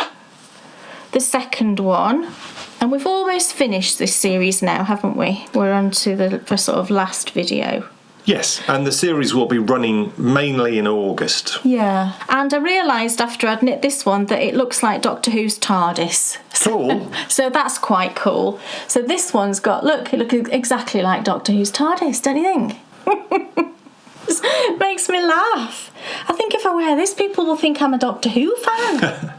S3: the second one, and we've almost finished this series now, haven't we? We're on to the sort of last video.
S2: Yes, and the series will be running mainly in August.
S3: Yeah, and I realised after I'd knit this one that it looks like Doctor Who's TARDIS.
S2: Cool.
S3: So that's quite cool. So this one's got, it looks exactly like Doctor Who's TARDIS, don't you think? It makes me laugh. I think if I wear this, people will think I'm a Doctor Who fan.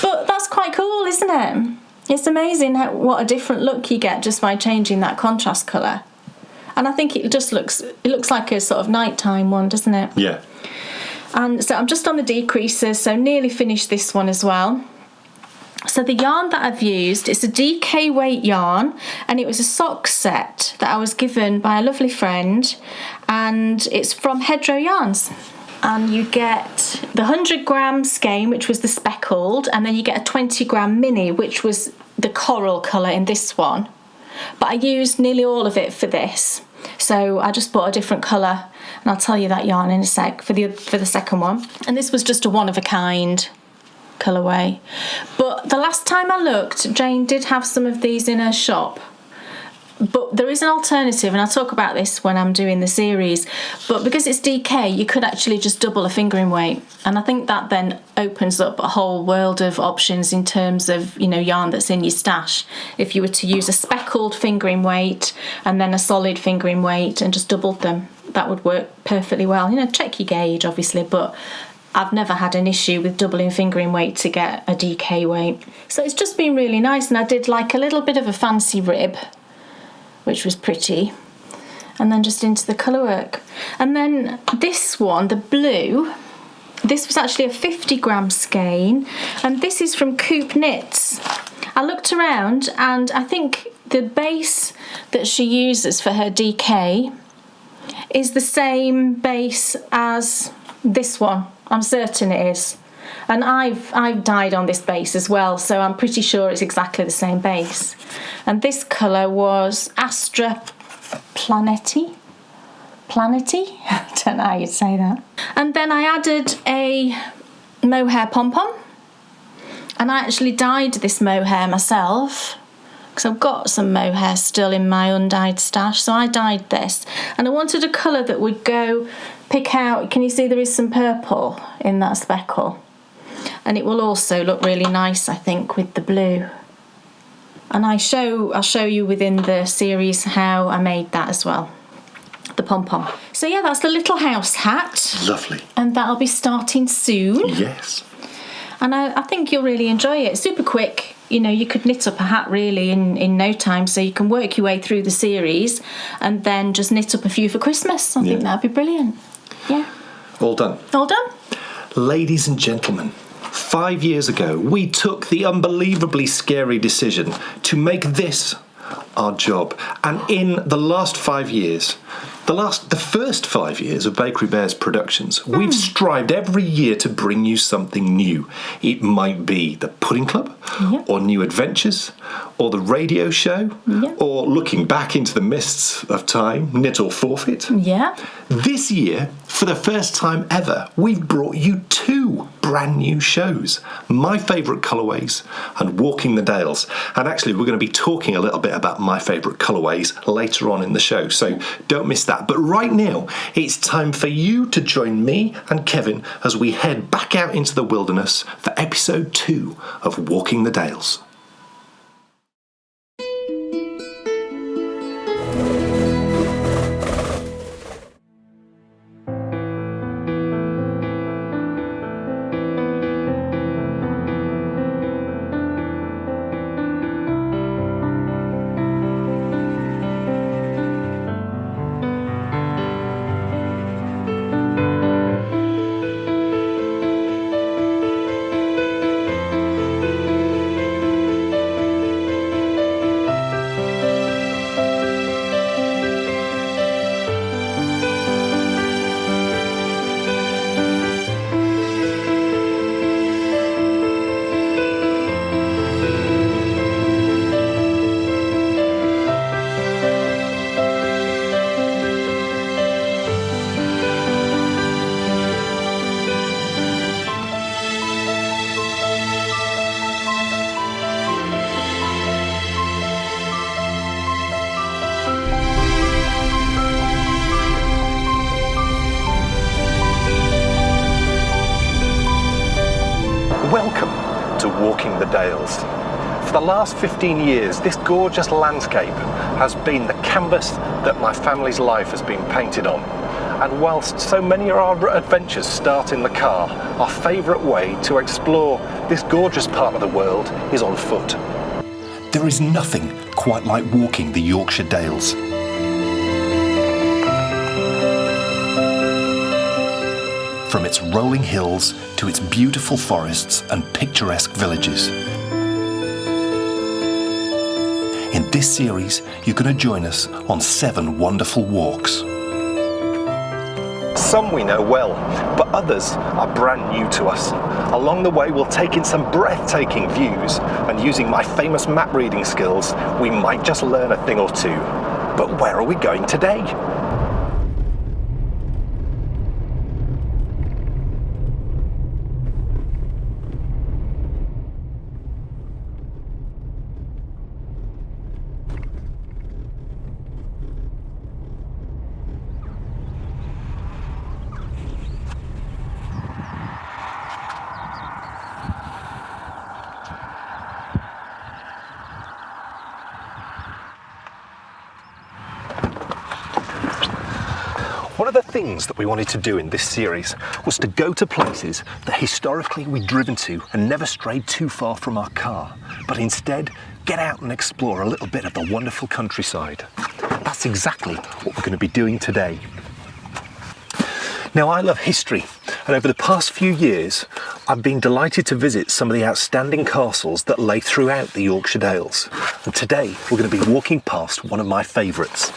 S3: But that's quite cool, isn't it? It's amazing what a different look you get just by changing that contrast colour. And I think it looks like a sort of nighttime one, doesn't it?
S2: Yeah.
S3: And so I'm just on the decreases, so nearly finished this one as well. So the yarn that I've used, it's a DK weight yarn, and it was a sock set that I was given by a lovely friend, and it's from Hedgerow Yarns. And you get the 100 gram skein, which was the speckled, and then you get a 20 gram mini, which was the coral colour in this one. But I used nearly all of it for this. So I just bought a different colour, and I'll tell you that yarn in a sec for the second one. And this was just a one-of-a-kind colourway. But the last time I looked, Jane did have some of these in her shop. But there is an alternative, and I'll talk about this when I'm doing the series. But because it's DK, you could actually just double a fingering weight. And I think that then opens up a whole world of options in terms of, yarn that's in your stash. If you were to use a speckled fingering weight and then a solid fingering weight and just doubled them, that would work perfectly well. Check your gauge, obviously, but I've never had an issue with doubling fingering weight to get a DK weight. So it's just been really nice, and I did like a little bit of a fancy rib, which was pretty, and then just into the colourwork. And then this one, the blue, this was actually a 50-gram skein, and this is from Coop Knits. I looked around, and I think the base that she uses for her DK is the same base as this one. I'm certain it is. And I've dyed on this base as well, so I'm pretty sure it's exactly the same base. And this colour was Astra Planety? I don't know how you'd say that. And then I added a mohair pom-pom. And I actually dyed this mohair myself, because I've got some mohair still in my undyed stash, so I dyed this. And I wanted a colour that would pick out, can you see there is some purple in that speckle? And it will also look really nice, I think, with the blue. And I'll show you within the series how I made that as well, the pom-pom. So yeah, that's the little house hat.
S2: Lovely.
S3: And that'll be starting soon.
S2: Yes.
S3: And I think you'll really enjoy it. Super quick. You could knit up a hat really in no time, so you can work your way through the series and then just knit up a few for Christmas. I think that'd be brilliant. Yeah.
S2: All done.
S3: All done.
S2: Ladies and gentlemen, 5 years ago, we took the unbelievably scary decision to make this our job. And in the last 5 years, the first 5 years of Bakery Bears productions, we've strived every year to bring you something new. It might be the Pudding Club, or New Adventures, or the radio show, or looking back into the mists of time, Knit or Forfeit.
S3: Yeah.
S2: This year, for the first time ever, we've brought you 2 brand new shows, My Favourite Colourways and Walking the Dales. And actually, we're going to be talking a little bit about My Favourite Colourways later on in the show, so don't miss that. But right now, it's time for you to join me and Kevin as we head back out into the wilderness for episode 2 of Walking the Dales. Welcome to Walking the Dales. For the last 15 years, this gorgeous landscape has been the canvas that my family's life has been painted on. And whilst so many of our adventures start in the car, our favourite way to explore this gorgeous part of the world is on foot. There is nothing quite like walking the Yorkshire Dales. From its rolling hills to its beautiful forests and picturesque villages. In this series, you're going to join us on 7 wonderful walks. Some we know well, but others are brand new to us. Along the way, we'll take in some breathtaking views, and using my famous map reading skills, we might just learn a thing or two. But where are we going today?
S4: One of the things that we wanted to do in this series was to go to places that historically we'd driven to and never strayed too far from our car, but instead get out and explore a little bit of the wonderful countryside. That's exactly what we're going to be doing today. Now, I love history, and over the past few years I've been delighted to visit some of the outstanding castles that lay throughout the Yorkshire Dales, and today we're going to be walking past one of my favourites.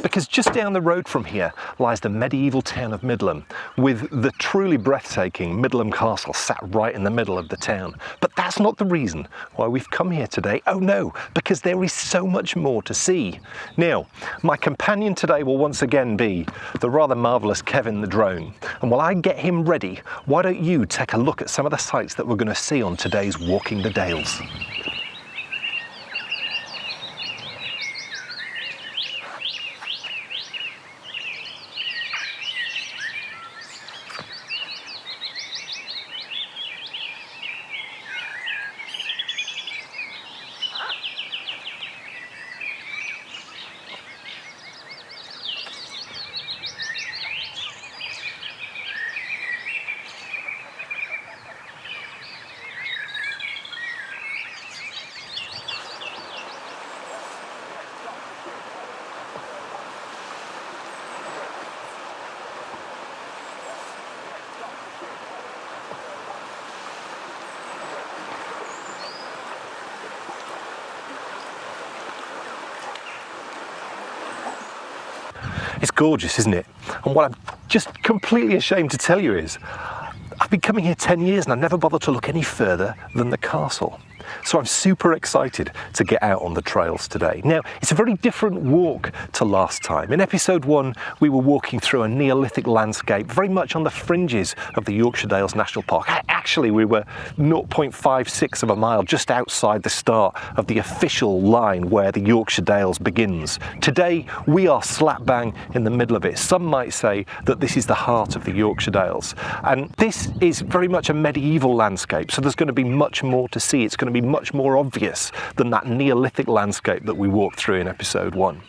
S4: Because just down the road from here lies the medieval town of Middleham, with the truly breathtaking Middleham Castle sat right in the middle of the town. But that's not the reason why we've come here today. Oh no, because there is so much more to see. Now, my companion today will once again be the rather marvellous Kevin the drone. And while I get him ready, why don't you take a look at some of the sights that we're going to see on today's Walking the Dales. It's gorgeous, isn't it? And what I'm just completely ashamed to tell you is, I've been coming here 10 years and I've never bothered to look any further than the castle. So I'm super excited to get out on the trails today. Now, it's a very different walk to last time. In episode 1, we were walking through a Neolithic landscape, very much on the fringes of the Yorkshire Dales National Park. Actually, we were 0.56 of a mile just outside the start of the official line where the Yorkshire Dales begins. Today, we are slap bang in the middle of it. Some might say that this is the heart of the Yorkshire Dales. And this is very much a medieval landscape, so there's going to be much more to see. It's going to be much more obvious than that Neolithic landscape that we walked through in episode 1.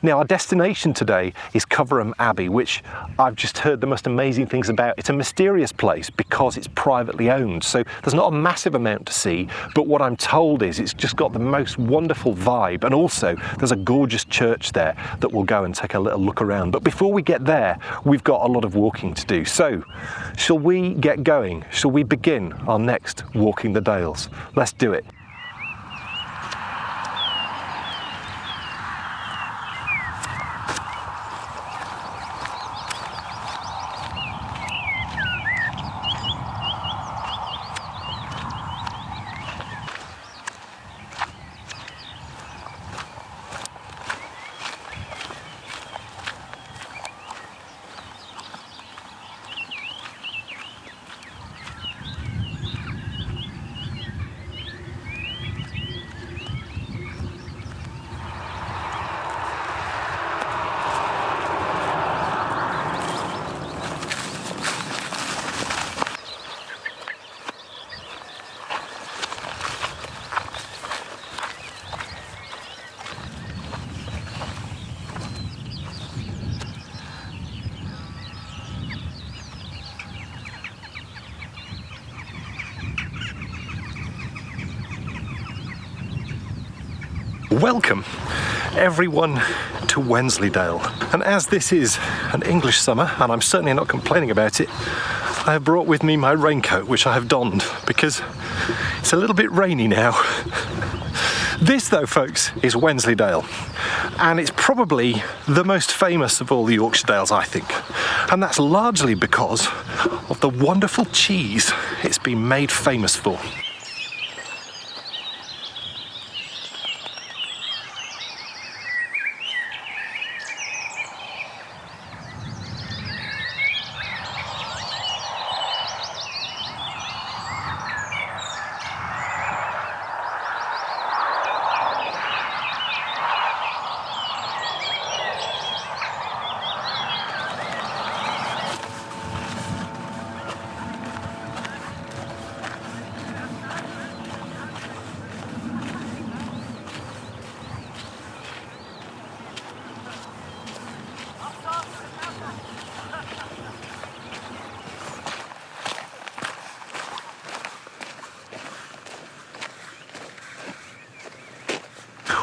S4: Now, our destination today is Coverham Abbey, which I've just heard the most amazing things about. It's a mysterious place because it's privately owned, so there's not a massive amount to see, but what I'm told is it's just got the most wonderful vibe, and also there's a gorgeous church there that we'll go and take a little look around. But before we get there, we've got a lot of walking to do. So, shall we get going? Shall we begin our next Walking the Dales? Let's do it. Welcome everyone to Wensleydale, and as this is an English summer and I'm certainly not complaining about it, I have brought with me my raincoat, which I have donned because it's a little bit rainy now. This though, folks, is Wensleydale, and it's probably the most famous of all the Yorkshire Dales, I think, and that's largely because of the wonderful cheese it's been made famous for.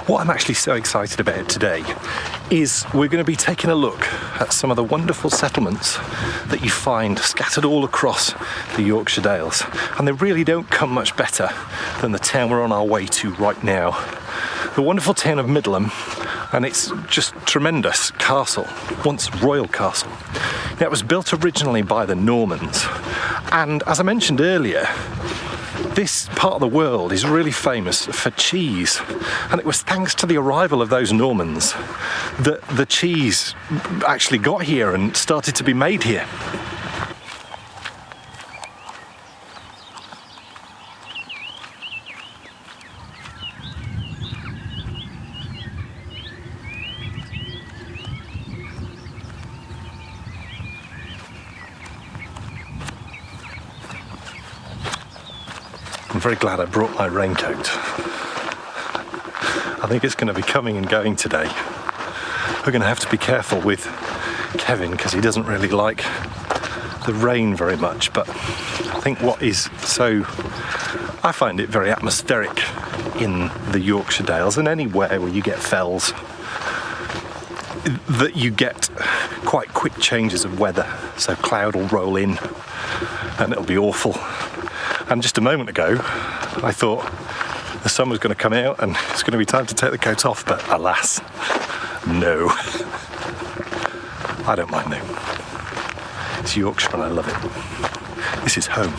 S4: What I'm actually so excited about today is we're going to be taking a look at some of the wonderful settlements that you find scattered all across the Yorkshire Dales, and they really don't come much better than the town we're on our way to right now. The wonderful town of Middleham, and it's just tremendous castle, once royal castle. Now, it was built originally by the Normans, and as I mentioned earlier, this part of the world is really famous for cheese, and it was thanks to the arrival of those Normans that the cheese actually got here and started to be made here. I'm very glad I brought my raincoat. I think it's going to be coming and going today. We're going to have to be careful with Kevin because he doesn't really like the rain very much, but I think I find it very atmospheric in the Yorkshire Dales and anywhere where you get fells, that you get quite quick changes of weather. So cloud will roll in and it'll be awful. And just a moment ago, I thought the sun was going to come out and it's going to be time to take the coat off, but alas, no. I don't mind though. It's Yorkshire and I love it. This is home.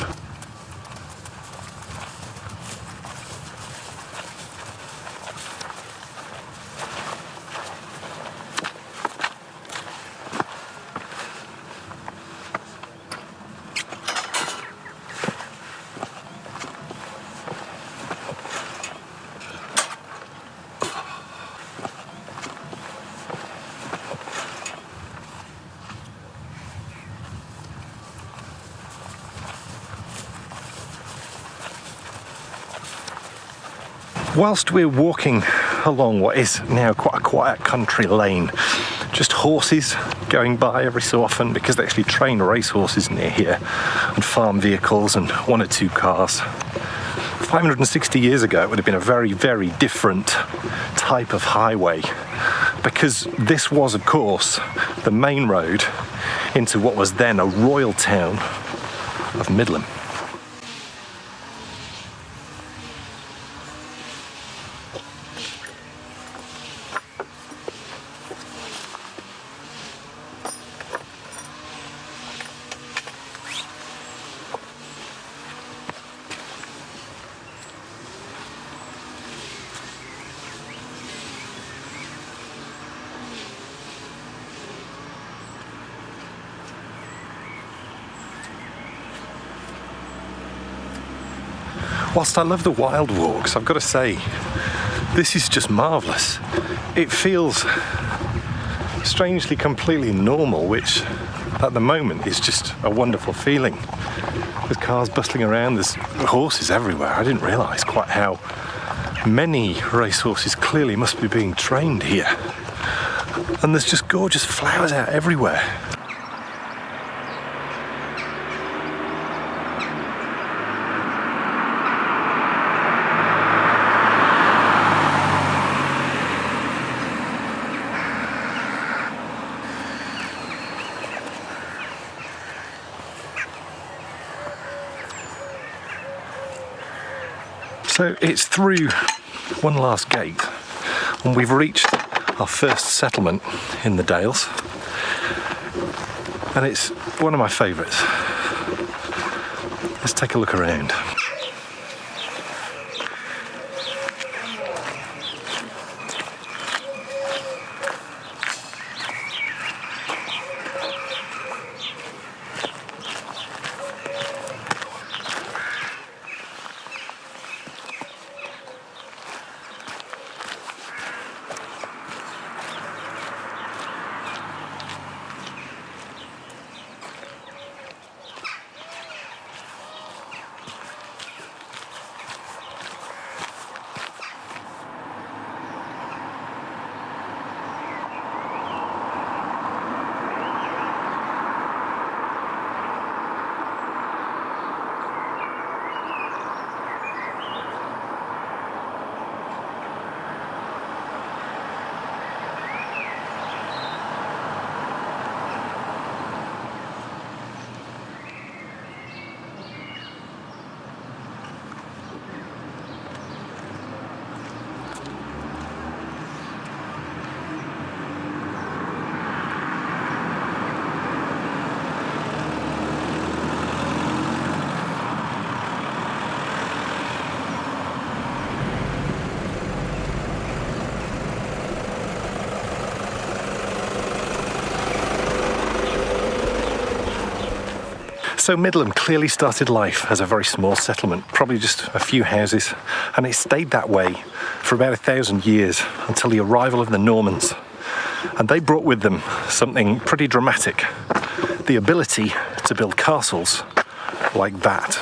S4: Whilst we're walking along what is now quite a quiet country lane, just horses going by every so often because they actually train racehorses near here, and farm vehicles and one or two cars. 560 years ago it would have been a very, very different type of highway, because this was, of course, the main road into what was then a royal town of Middleham. Whilst I love the wild walks, I've got to say, this is just marvellous. It feels strangely completely normal, which at the moment is just a wonderful feeling. With cars bustling around, there's horses everywhere. I didn't realise quite how many racehorses clearly must be being trained here. And there's just gorgeous flowers out everywhere. So it's through one last gate and we've reached our first settlement in the Dales, and it's one of my favourites. Let's take a look around. So Midland clearly started life as a very small settlement, probably just a few houses, and it stayed that way for about 1,000 years until the arrival of the Normans. And they brought with them something pretty dramatic, the ability to build castles like that.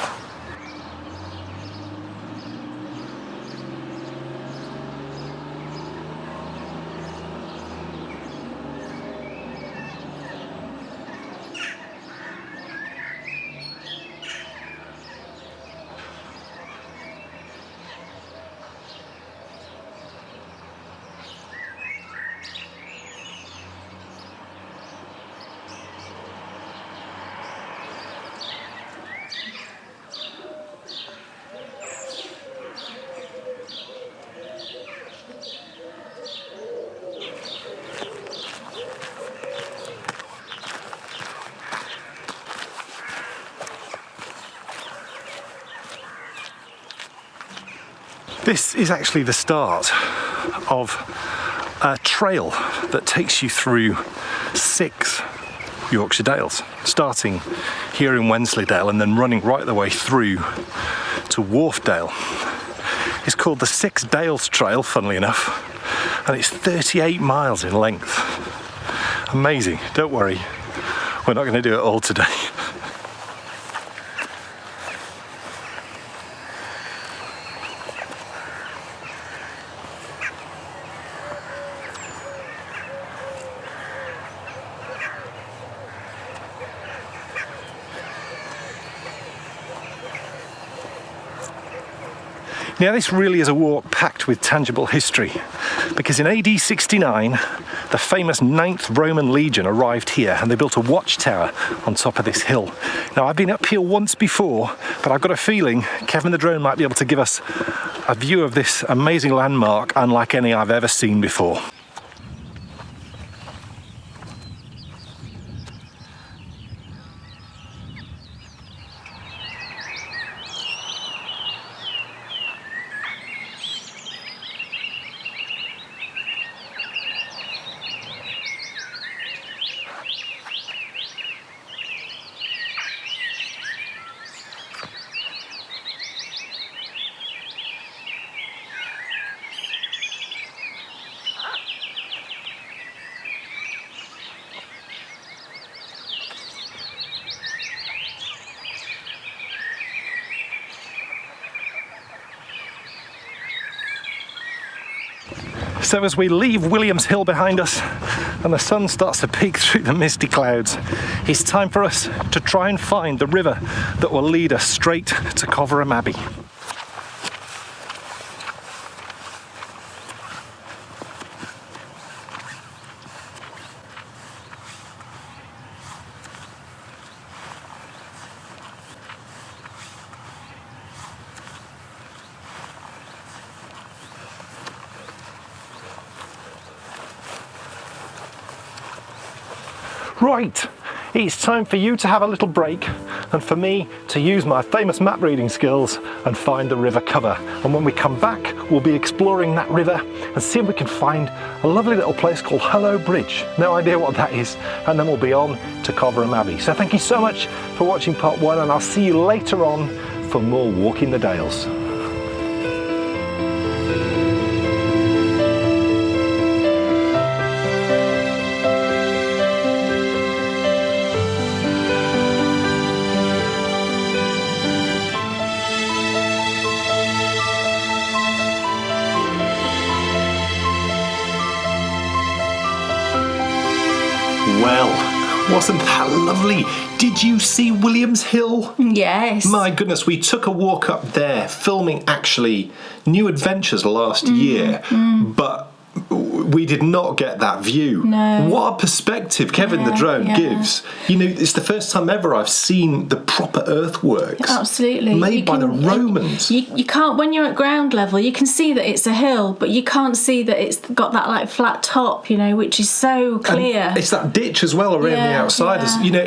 S4: This is actually the start of a trail that takes you through 6 Yorkshire Dales, starting here in Wensleydale and then running right the way through to Wharfdale. It's called the 6 Dales Trail, funnily enough, and it's 38 miles in length. Amazing. Don't worry, we're not going to do it all today. Now this really is a walk packed with tangible history, because in AD 69 the famous 9th Roman Legion arrived here and they built a watchtower on top of this hill. Now I've been up here once before, but I've got a feeling Kevin the drone might be able to give us a view of this amazing landmark unlike any I've ever seen before. So as we leave Williams Hill behind us and the sun starts to peek through the misty clouds, it's time for us to try and find the river that will lead us straight to Coverham Abbey. Right, it's time for you to have a little break and for me to use my famous map reading skills and find the river cover. And when we come back, we'll be exploring that river and see if we can find a lovely little place called Hullo Bridge. No idea what that is. And then we'll be on to Coverham Abbey. So thank you so much for watching part 1 and I'll see you later on for more Walking the Dales. Well, wasn't that lovely? Did you see Williams Hill?
S3: Yes.
S2: My goodness, we took a walk up there filming actually New Adventures last year, but we did not get that view.
S3: No.
S2: What a perspective Kevin the drone gives. You know, it's the first time ever I've seen the proper earthworks.
S3: Absolutely.
S2: Made by the Romans.
S3: You can't, when you're at ground level, you can see that it's a hill, but you can't see that it's got that like flat top, you know, which is so clear.
S2: And it's that ditch as well around the outside.
S3: Yeah.
S2: You know,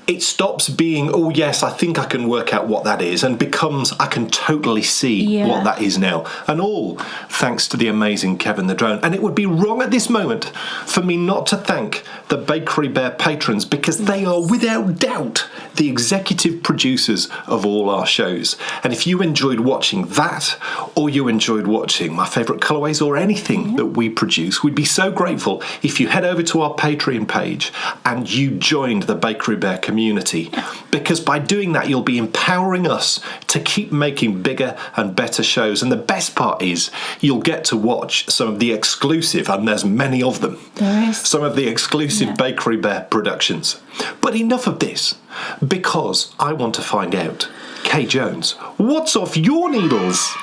S2: it stops being, oh yes, I think I can work out what that is, and becomes, I can totally see what that is now. And all thanks to the amazing Kevin the Drone. And it would be wrong at this moment for me not to thank the Bakery Bear patrons, because they are without doubt the executive producers of all our shows. And if you enjoyed watching that, or you enjoyed watching My Favourite Colourways, or anything that we produce, we'd be so grateful if you head over to our Patreon page and you joined the Bakery Bear community, because by doing that you'll be empowering us to keep making bigger and better shows. And the best part is you'll get to watch some of the exclusive, and there's many of them, some of the exclusive Bakery Bear productions. But enough of this, because I want to find out, Kay Jones, what's off your needles?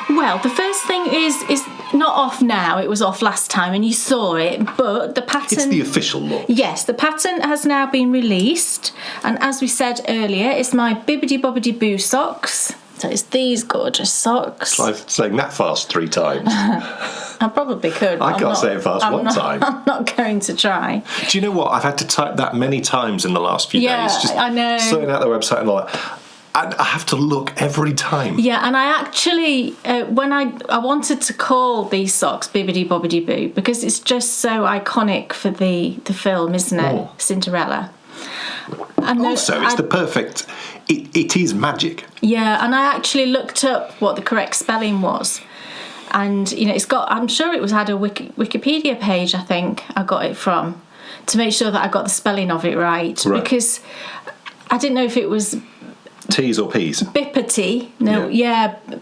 S3: Well, the first thing is not off now. It was off last time and you saw it, but the pattern...
S2: It's the official launch.
S3: Yes, the pattern has now been released, and as we said earlier, it's my Bibbidi Bobbidi Boo socks. So it's these gorgeous socks.
S2: I'm saying that fast 3 times.
S3: I probably could.
S2: I can't say it fast one time.
S3: I'm not going to try.
S2: Do you know what? I've had to type that many times in the last few days. Just
S3: I know.
S2: sorting out the website and all that. And I have to look every time.
S3: Yeah, and I actually, when I wanted to call these socks Bibbidi Bobbidi Boo, because it's just so iconic for the film, isn't it? Cinderella. And
S2: also, it's the perfect... It is magic.
S3: Yeah, and I actually looked up what the correct spelling was. And, you know, it's got... I'm sure it had a Wikipedia page, I think, I got it from, to make sure that I got the spelling of it right. Because I didn't know if it was...
S2: T's or P's?
S3: Bippity. No,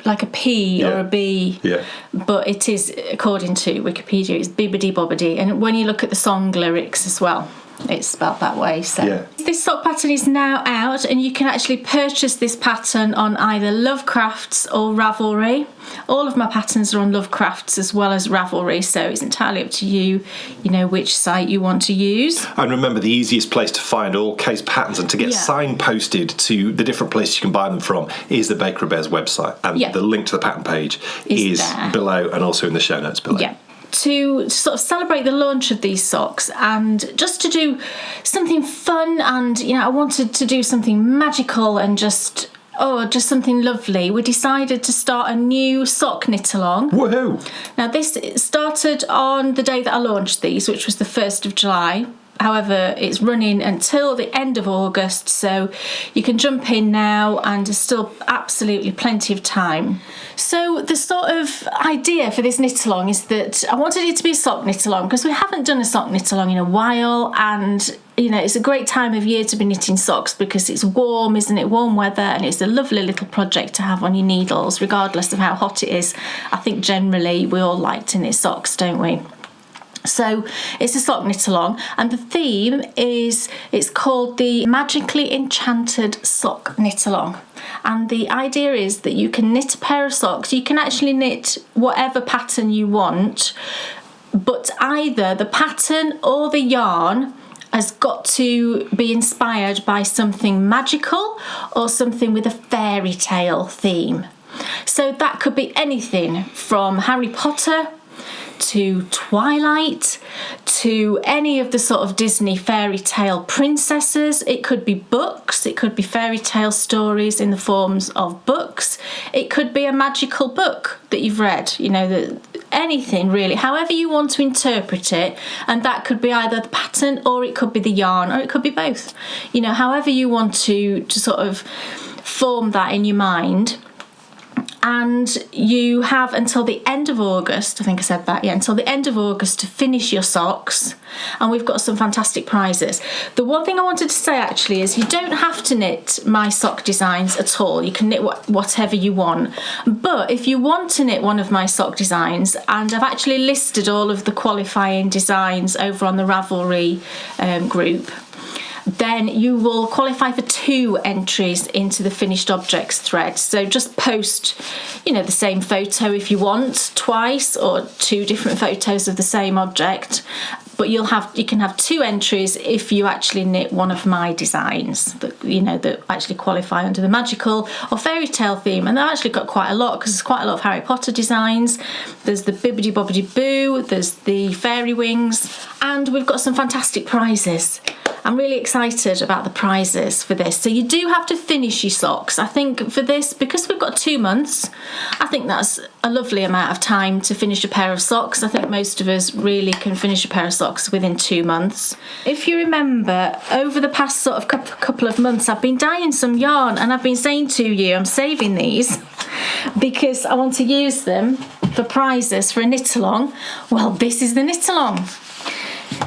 S3: like a P or a B.
S2: Yeah.
S3: But it is, according to Wikipedia, it's Bibbidi Bobbidi. And when you look at the song lyrics as well, it's spelled that way. So this sock pattern is now out, and you can actually purchase this pattern on either Lovecrafts or Ravelry. All of my patterns are on Lovecrafts as well as Ravelry, so it's entirely up to you, you know, which site you want to use.
S2: And remember, the easiest place to find all Kay's patterns and to get signposted to the different places you can buy them from is the Bakery Bears website, and the link to the pattern page is below, and also in the show notes below.
S3: Yeah. To sort of celebrate the launch of these socks, and just to do something fun, and you know, I wanted to do something magical and just something lovely, we decided to start a new sock knit along.
S2: Woohoo!
S3: Now this started on the day that I launched these, which was the 1st of July. However, it's running until the end of August, so you can jump in now, and there's still absolutely plenty of time. So the sort of idea for this knit along is that I wanted it to be a sock knit along, because we haven't done a sock knit along in a while, and you know, it's a great time of year to be knitting socks because it's warm, isn't it? Warm weather, and it's a lovely little project to have on your needles, regardless of how hot it is. I think generally we all like to knit socks, don't we? So it's a sock knit along, and the theme is, it's called the Magically Enchanted Sock Knit Along. And the idea is that you can knit a pair of socks. You can actually knit whatever pattern you want, but either the pattern or the yarn has got to be inspired by something magical or something with a fairy tale theme. So that could be anything from Harry Potter to Twilight, to any of the sort of Disney fairy tale princesses. It could be books, it could be fairy tale stories in the forms of books, it could be a magical book that you've read, you know, anything really, however you want to interpret it. And that could be either the pattern, or it could be the yarn, or it could be both, you know, however you want to sort of form that in your mind. And you have until the end of August, I think I said that, until the end of August to finish your socks. And we've got some fantastic prizes. The one thing I wanted to say actually is you don't have to knit my sock designs at all. You can knit whatever you want. But if you want to knit one of my sock designs, and I've actually listed all of the qualifying designs over on the Ravelry group, then you will qualify for 2 entries into the finished objects thread. So just post, you know, the same photo if you want twice, or 2 different photos of the same object. But you can have 2 entries if you actually knit one of my designs that, you know, that actually qualify under the magical or fairy tale theme. And I've actually got quite a lot, because there's quite a lot of Harry Potter designs. There's the Bibbidi Bobbidi Boo, there's the fairy wings, and we've got some fantastic prizes. I'm really excited about the prizes for this. So you do have to finish your socks. I think for this, because we've got 2 months, I think that's a lovely amount of time to finish a pair of socks. I think most of us really can finish a pair of socks within 2 months. If you remember, over the past sort of couple of months, I've been dyeing some yarn, and I've been saying to you, I'm saving these because I want to use them for prizes for a knit along. Well, this is the knit along.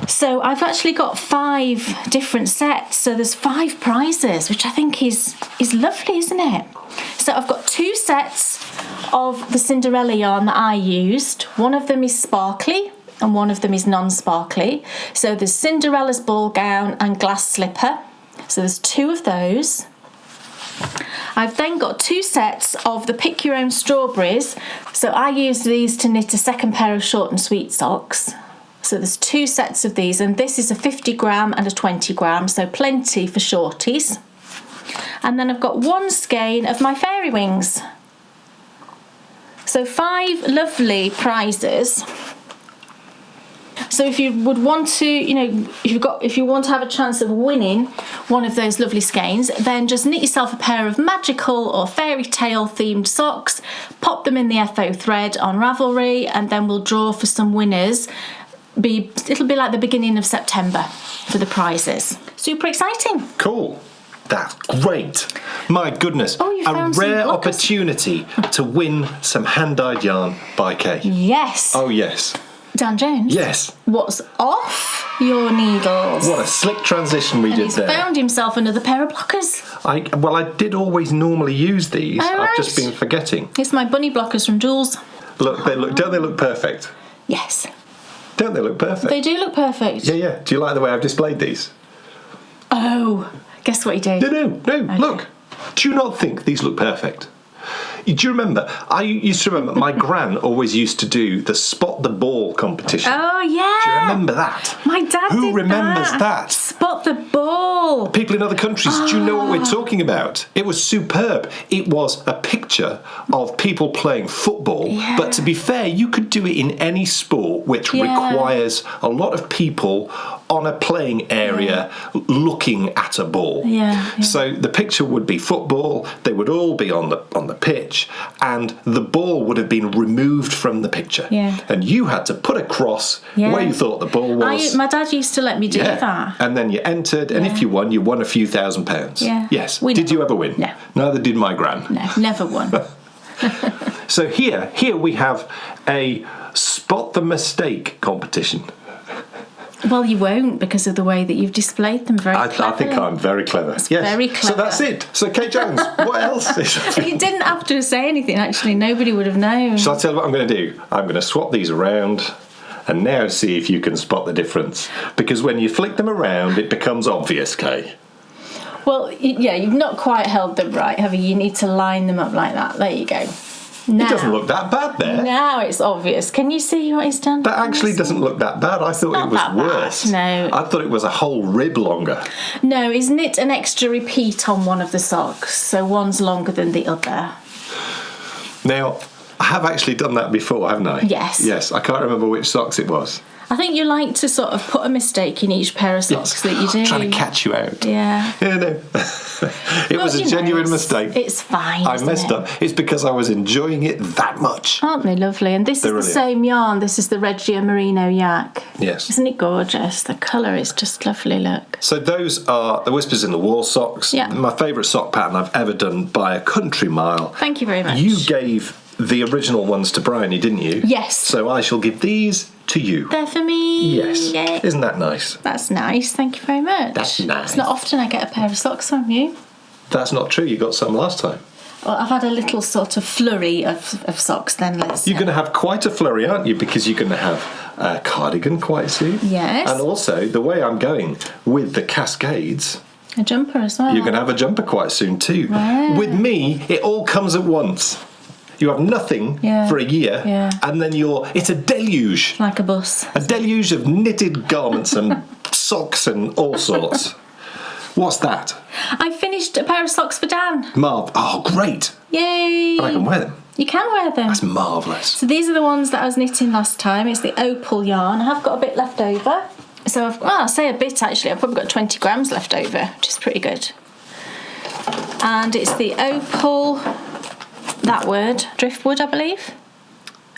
S3: So I've actually got 5 different sets. So there's 5 prizes, which I think is lovely, isn't it? So I've got 2 sets of the Cinderella yarn that I used. One of them is sparkly and one of them is non-sparkly. So there's Cinderella's ball gown and glass slipper. So there's 2 of those. I've then got 2 sets of the Pick Your Own Strawberries. So I used these to knit a second pair of short and sweet socks. So there's 2 sets of these, and this is a 50 gram and a 20 gram, so plenty for shorties. And then I've got 1 skein of My Fairy Wings. So 5 lovely prizes. So if you would want to, if you want to have a chance of winning one of those lovely skeins, then just knit yourself a pair of magical or fairy tale themed socks, pop them in the FO thread on Ravelry, and then we'll draw for some winners. It'll be like the beginning of September for the prizes. Super exciting.
S2: Cool. That's great. My goodness.
S3: Oh, you found
S2: a rare
S3: some blockers.
S2: Opportunity to win some hand-dyed yarn by Kay.
S3: Yes.
S2: Oh, yes.
S3: Dan Jones.
S2: Yes.
S3: What's off your needles?
S2: What a slick transition we
S3: And
S2: did
S3: he's
S2: there.
S3: found himself another pair of blockers.
S2: I did always normally use these.
S3: Oh,
S2: I've just
S3: right.
S2: been forgetting.
S3: It's my bunny blockers from Jules.
S2: Don't they look perfect?
S3: Yes.
S2: Don't they look perfect?
S3: They do look perfect.
S2: Yeah. Do you like the way I've displayed these?
S3: Oh, guess what he did?
S2: No. Look. Do you not think these look perfect? Do you remember? I used to remember my gran always used to do the spot the ball competition.
S3: Oh, yeah.
S2: Do you remember that?
S3: My dad
S2: Who
S3: did
S2: remembers that?
S3: Spot the ball.
S2: People in other countries, do you know what we're talking about? It was superb. It was a picture of people playing football,
S3: Yeah.
S2: but to be fair, you could do it in any sport which requires a lot of people on a playing area looking at a ball.
S3: Yeah.
S2: So the picture would be football, they would all be on the pitch, and the ball would have been removed from the picture.
S3: Yeah.
S2: And you had to put a cross where you thought the ball was.
S3: My dad used to let me do that.
S2: And then you entered, and if you won a few £1,000s.
S3: Yeah.
S2: Yes.
S3: We
S2: Did
S3: never
S2: you ever win?
S3: No.
S2: Neither did my gran.
S3: No, never won.
S2: So here we have a spot the mistake competition.
S3: Well, you won't because of the way that you've displayed them very
S2: I
S3: cleverly.
S2: think I'm very clever. Yes.
S3: very
S2: So
S3: clever.
S2: that's it. So Kate Jones, what else is
S3: You didn't have to say anything, actually. Nobody would have known.
S2: Shall I tell you what I'm going to do? I'm going to swap these around and now see if you can spot the difference. Because when you flick them around, it becomes obvious, Kay.
S3: Well, yeah, you've not quite held them right, have you? You need to line them up like that. There you go. Now,
S2: It doesn't look that bad there.
S3: Now it's obvious. Can you see what he's done?
S2: That actually doesn't look that bad. I thought
S3: not
S2: it was
S3: that bad,
S2: worse.
S3: no.
S2: I thought it was a whole rib longer.
S3: No, he's knit an extra repeat on one of the socks, so one's longer than the other.
S2: Now, I have actually done that before, haven't I?
S3: Yes.
S2: Yes, I can't remember which socks it was.
S3: I think you like to sort of put a mistake in each pair of socks that you do.
S2: I'm trying to catch you out.
S3: Yeah.
S2: Yeah, no. It was a genuine mistake.
S3: It's fine.
S2: I
S3: isn't
S2: messed
S3: it?
S2: up. It's because I was enjoying it that much.
S3: Aren't they lovely? And this
S2: They're
S3: is the
S2: brilliant.
S3: same yarn. This is the Regia Merino yak.
S2: Yes.
S3: Isn't it gorgeous? The colour is just lovely, look.
S2: So those are the Whispers in the Wall socks.
S3: Yeah.
S2: My favourite sock pattern I've ever done by a country mile.
S3: Thank you very much.
S2: You gave the original ones to Bryony, didn't you?
S3: Yes.
S2: So I shall give these to you.
S3: They're for me.
S2: Yes.
S3: Yeah.
S2: Isn't that nice?
S3: That's nice. Thank you very much.
S2: That's nice.
S3: It's not often I get a pair of socks from you.
S2: That's not true. You got some last time.
S3: Well, I've had a little sort of flurry of socks then, let's
S2: You're
S3: say.
S2: going to have quite a flurry, aren't you? Because you're going to have a cardigan quite soon.
S3: Yes.
S2: And also, the way I'm going with the cascades,
S3: A jumper as well.
S2: you're going to have a jumper quite soon too.
S3: Wow.
S2: With me, it all comes at once. You have nothing
S3: Yeah.
S2: for a year,
S3: Yeah.
S2: and then it's a deluge.
S3: Like a bus.
S2: A deluge of knitted garments and socks and all sorts. What's that?
S3: I finished a pair of socks for Dan.
S2: Marv. Oh, great.
S3: Yay!
S2: And I can wear them.
S3: You can wear them.
S2: That's marvellous.
S3: So these are the ones that I was knitting last time. It's the Opal yarn. I have got a bit left over. So I'll say a bit actually. I've probably got 20 grams left over, which is pretty good. And it's the Opal, that word, driftwood, I believe.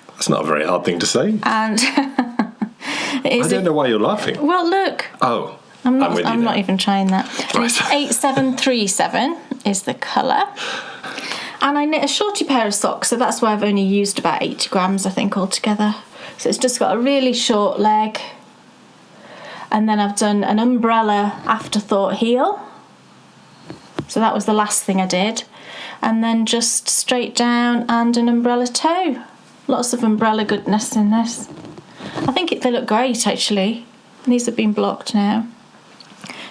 S2: That's not a very hard thing to say.
S3: And
S2: I don't know why you're laughing.
S3: Well, look.
S2: Oh,
S3: I'm
S2: with you
S3: not
S2: now.
S3: even trying that.
S2: Right.
S3: It's 8737 is the colour. And I knit a shorty pair of socks, so that's why I've only used about 80 grams, I think, altogether. So it's just got a really short leg. And then I've done an umbrella afterthought heel. So that was the last thing I did. And then just straight down and an umbrella toe. Lots of umbrella goodness in this. I think they look great, actually. These have been blocked now.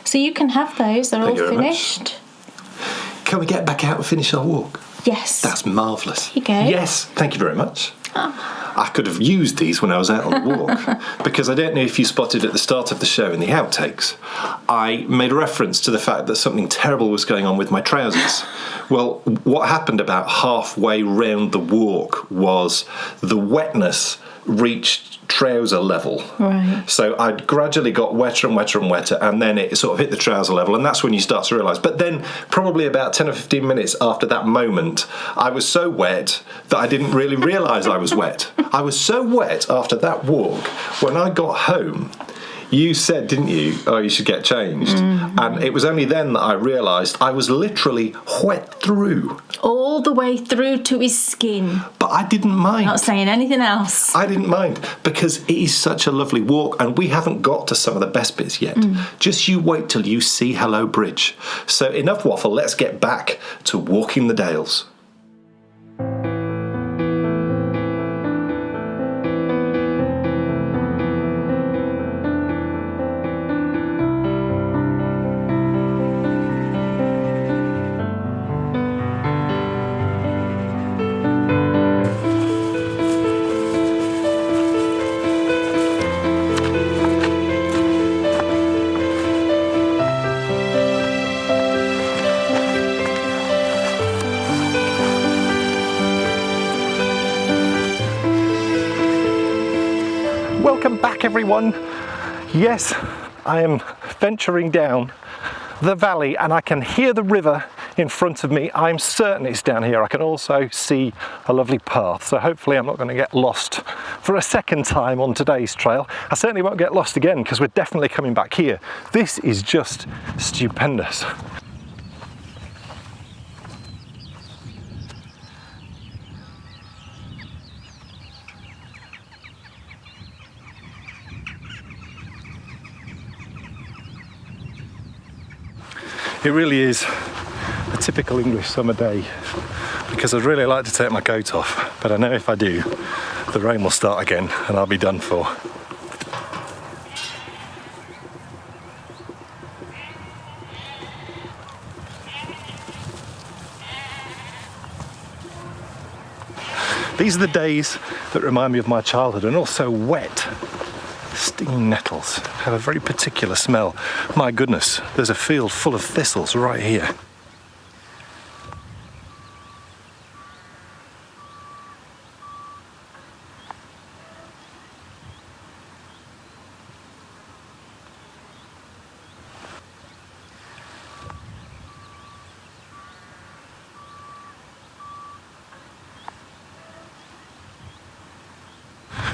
S3: So you can have those, they're all finished.
S2: Can we get back out and finish our walk?
S3: Yes.
S2: That's marvellous.
S3: Here you go.
S2: Yes, thank you very much.
S3: Oh.
S2: I could have used these when I was out on the walk because I don't know if you spotted at the start of the show in the outtakes, I made a reference to the fact that something terrible was going on with my trousers. Well, what happened about halfway round the walk was the wetness reached trouser level.
S3: Right.
S2: So I'd gradually got wetter and wetter and wetter, and then it sort of hit the trouser level, and that's when you start to realise. But then probably about 10 or 15 minutes after that moment, I was so wet that I didn't really realise I was wet. I was so wet after that walk, when I got home, you said, didn't you, oh, you should get changed. Mm-hmm. And it was only then that I realised I was literally wet through.
S3: All the way through to his skin.
S2: But I didn't mind.
S3: Not saying anything else.
S2: I didn't mind because it is such a lovely walk and we haven't got to some of the best bits yet. Just you wait till you see Hello Bridge. So enough waffle, let's get back to walking the Dales.
S4: Welcome back, everyone. Yes, I am venturing down the valley and I can hear the river in front of me. I'm certain it's down here. I can also see a lovely path, so hopefully I'm not going to get lost for a second time on today's trail. I certainly won't get lost again because we're definitely coming back here. This is just stupendous. It really is a typical English summer day because I'd really like to take my coat off, but I know if I do, the rain will start again and I'll be done for. These are the days that remind me of my childhood and also wet. Stinging nettles have a very particular smell. My goodness, there's a field full of thistles right here.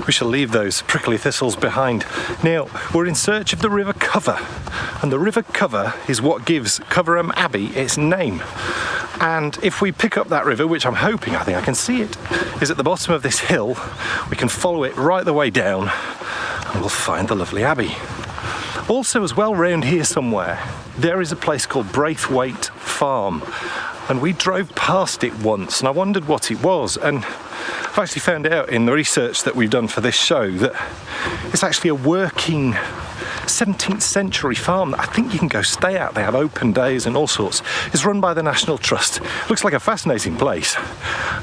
S4: We shall leave those prickly thistles behind. Now, we're in search of the River Cover, and the River Cover is what gives Coverham Abbey its name. And if we pick up that river, which I'm hoping, I think I can see it, is at the bottom of this hill, we can follow it right the way down, and we'll find the lovely Abbey. Also, as well, round here somewhere, there is a place called Braithwaite Farm, and we drove past it once, and I wondered what it was, and I've actually found out in the research that we've done for this show that it's actually a working 17th century farm that I think you can go stay at. They have open days and all sorts. It's run by the National Trust. Looks like a fascinating place.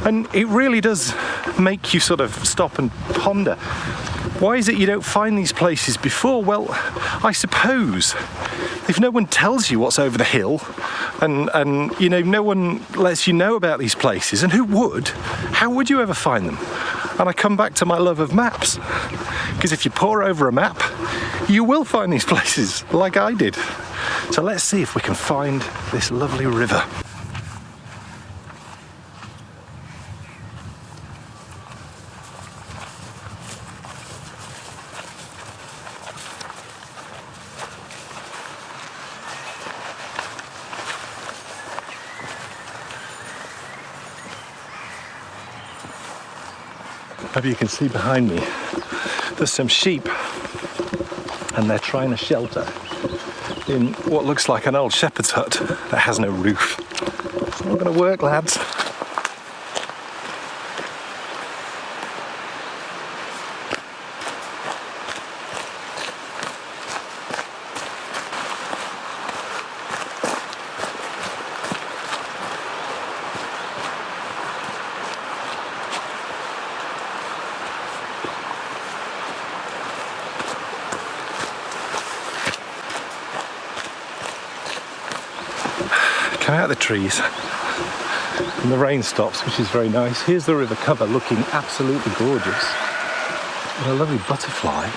S4: And it really does make you sort of stop and ponder. Why is it you don't find these places before? Well, I suppose if no one tells you what's over the hill and you know, no one lets you know about these places, and who would? How would you ever find them? And I come back to my love of maps, because if you pore over a map, You will find these places like I did. So let's see if we can find this lovely river. Maybe you can see behind me, there's some sheep and they're trying to shelter in what looks like an old shepherd's hut that has no roof. It's not going to work, lads. Come out of the trees and the rain stops, which is very nice. Here's the river cover looking absolutely gorgeous. And a lovely butterfly.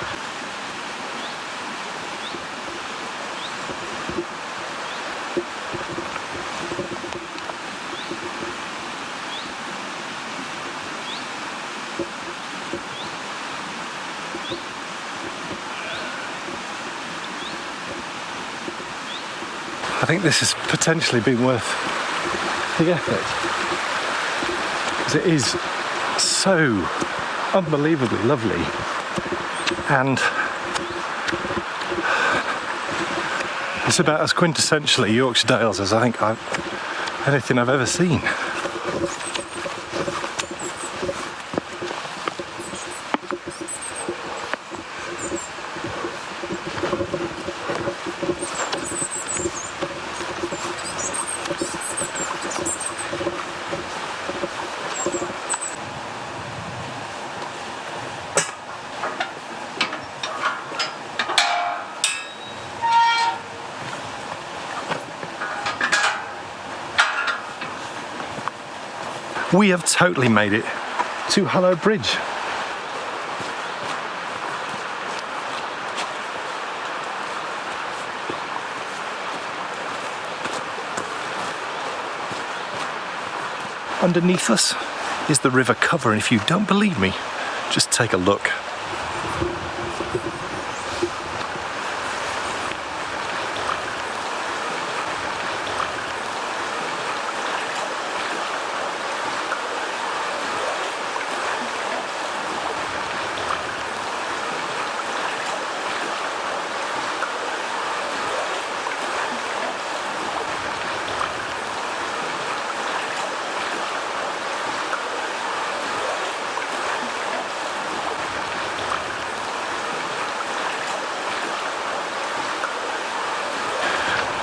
S4: I think this has potentially been worth the effort, because it is so unbelievably lovely, and it's about as quintessentially Yorkshire Dales as I think anything I've ever seen. We have totally made it to Hullo Bridge. Underneath us is the river cover, and if you don't believe me, just take a look.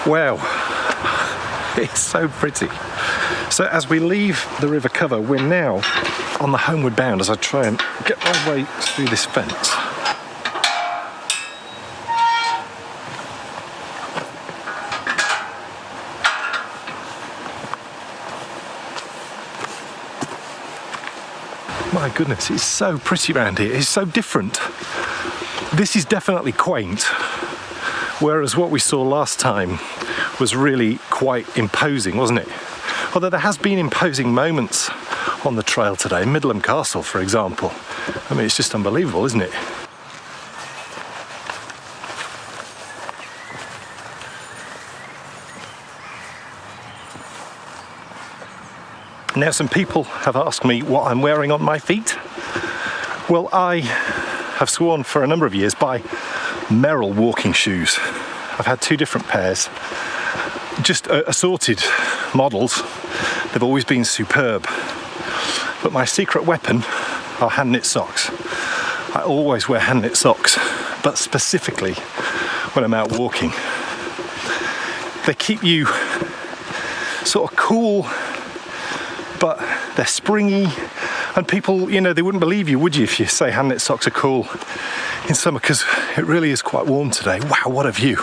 S4: Wow, it's so pretty. So as we leave the river cover, we're now on the homeward bound as I try and get my way through this fence. My goodness, it's so pretty around here. It's so different. This is definitely quaint, whereas what we saw last time was really quite imposing, wasn't it? Although there has been imposing moments on the trail today. Middleham Castle, for example. I mean, it's just unbelievable, isn't it? Now, some people have asked me what I'm wearing on my feet. Well, I have sworn for a number of years by Merrill walking shoes. I've had two different pairs, just assorted models. They've always been superb. But my secret weapon are hand-knit socks. I always wear hand-knit socks, but specifically when I'm out walking. They keep you sort of cool, but they're springy, and people, you know, they wouldn't believe you, would you, if you say hand-knit socks are cool in summer, because it really is quite warm today. Wow, what a view.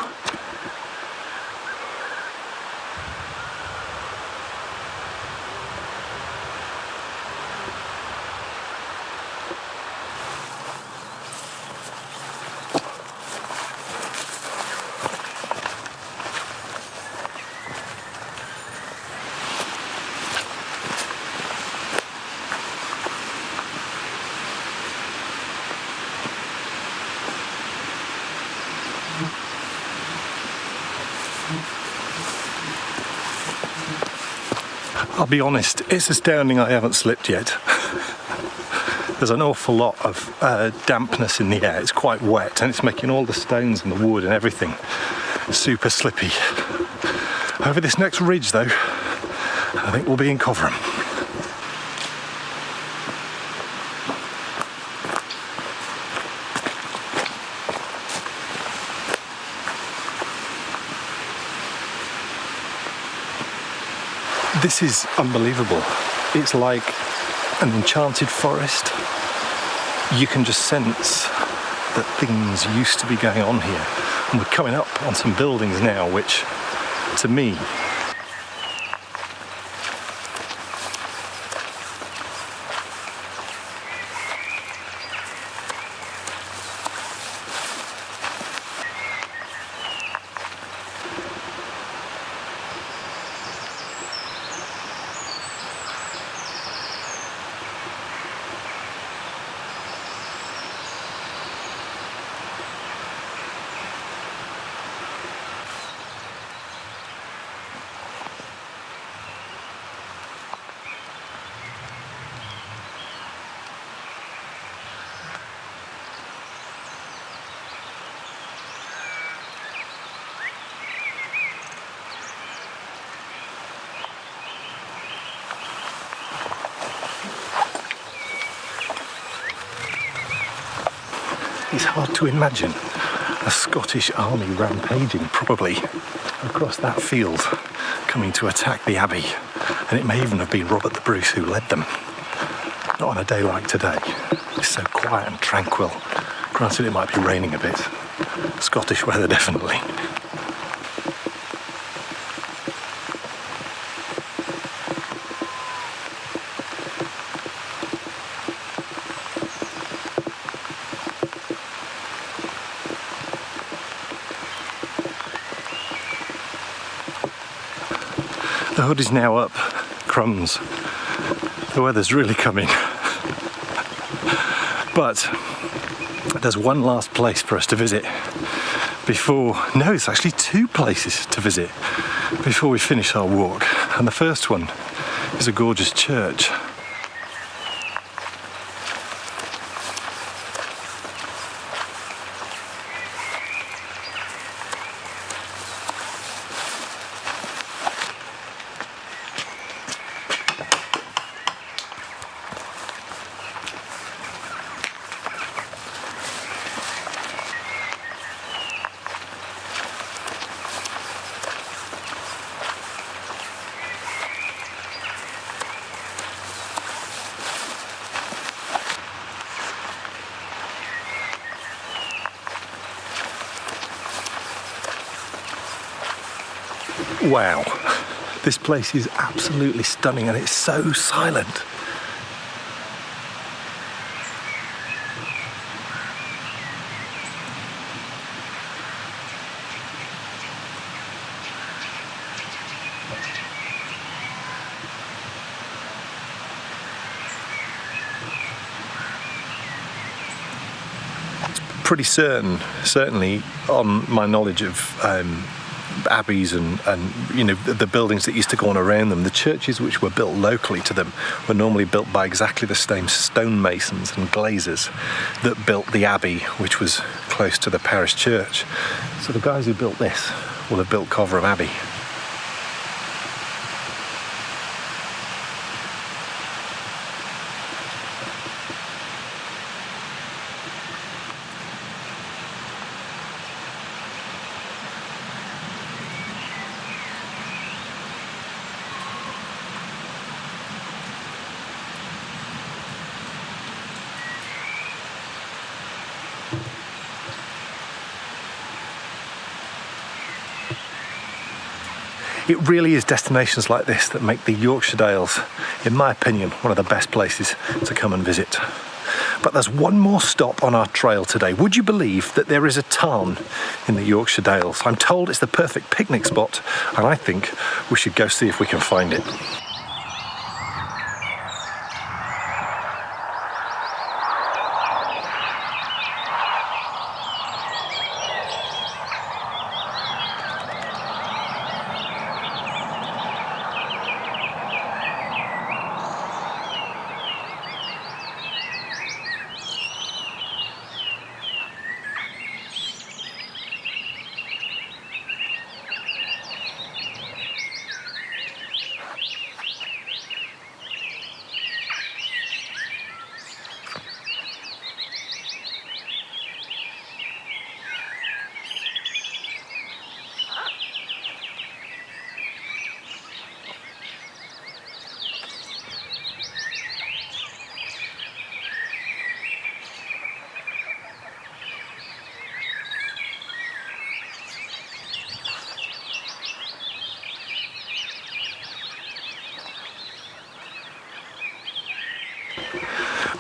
S4: I'll be honest, it's astounding I haven't slipped yet. There's an awful lot of dampness in the air. It's quite wet and it's making all the stones and the wood and everything super slippy. Over this next ridge though, I think we'll be in Coverham. This is unbelievable. It's like an enchanted forest. You can just sense that things used to be going on here. And we're coming up on some buildings now, which, to me, it's hard to imagine a Scottish army rampaging probably across that field, coming to attack the Abbey. And it may even have been Robert the Bruce who led them. Not on a day like today. It's so quiet and tranquil. Granted, it might be raining a bit. Scottish weather, definitely. The hood is now up. Crumbs. The weather's really coming. But there's one last place for us to visit before... No, it's actually two places to visit before we finish our walk. And the first one is a gorgeous church. Wow, this place is absolutely stunning and it's so silent. Pretty certainly on my knowledge of abbeys and you know the buildings that used to go on around them, the churches which were built locally to them were normally built by exactly the same stonemasons and glazers that built the abbey, which was close to the parish church. So the guys who built this will have built Coverham Abbey. It really is destinations like this that make the Yorkshire Dales, in my opinion, one of the best places to come and visit. But there's one more stop on our trail today. Would you believe that there is a tarn in the Yorkshire Dales? I'm told it's the perfect picnic spot, and I think we should go see if we can find it.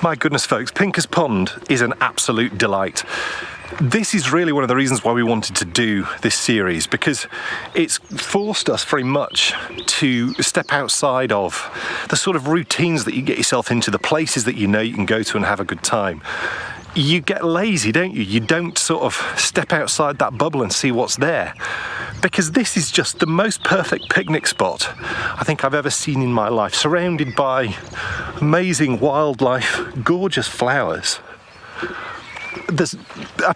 S4: My goodness, folks, Pinker's Pond is an absolute delight. This is really one of the reasons why we wanted to do this series, because it's forced us very much to step outside of the sort of routines that you get yourself into, the places that you know you can go to and have a good time. You get lazy, don't you? You don't sort of step outside that bubble and see what's there. Because this is just the most perfect picnic spot I think I've ever seen in my life, surrounded by amazing wildlife, gorgeous flowers. There's a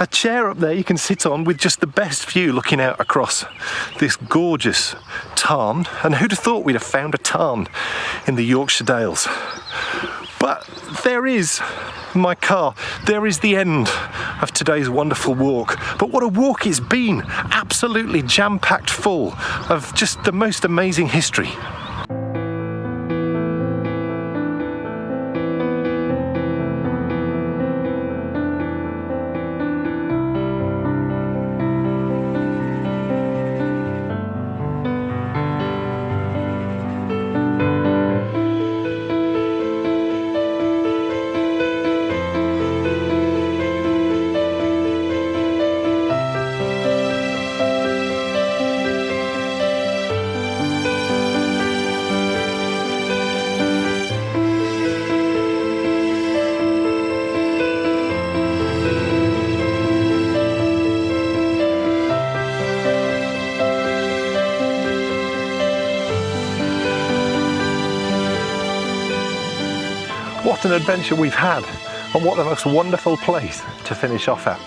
S4: chair up there you can sit on with just the best view looking out across this gorgeous tarn. And who'd have thought we'd have found a tarn in the Yorkshire Dales? But there is my car. There is the end of today's wonderful walk. But what a walk it's been! Absolutely jam-packed full of just the most amazing history. What an adventure we've had, and what the most wonderful place to finish off at.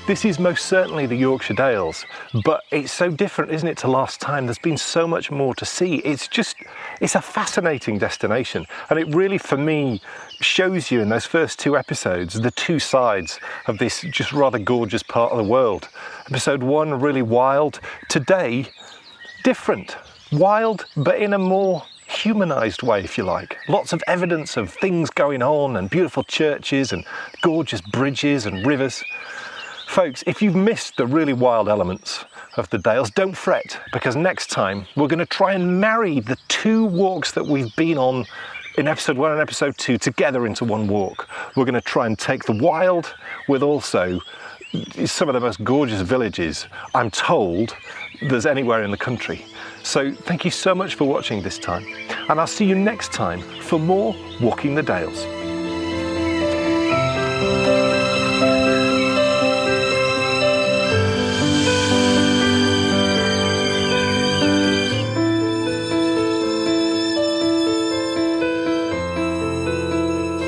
S4: This is most certainly the Yorkshire Dales, but it's so different, isn't it, to last time? There's been so much more to see. It's a fascinating destination, and it really, for me, shows you in those first 2 episodes the 2 sides of this just rather gorgeous part of the world. Episode 1, really wild. Today, different. Wild, but in a more humanised way, if you like. Lots of evidence of things going on, and beautiful churches and gorgeous bridges and rivers. Folks, if you've missed the really wild elements of the Dales, don't fret, because next time we're going to try and marry the 2 walks that we've been on in episode 1 and episode 2 together into one walk. We're going to try and take the wild with also some of the most gorgeous villages I'm told there's anywhere in the country. So thank you so much for watching this time, and I'll see you next time for more Walking the Dales.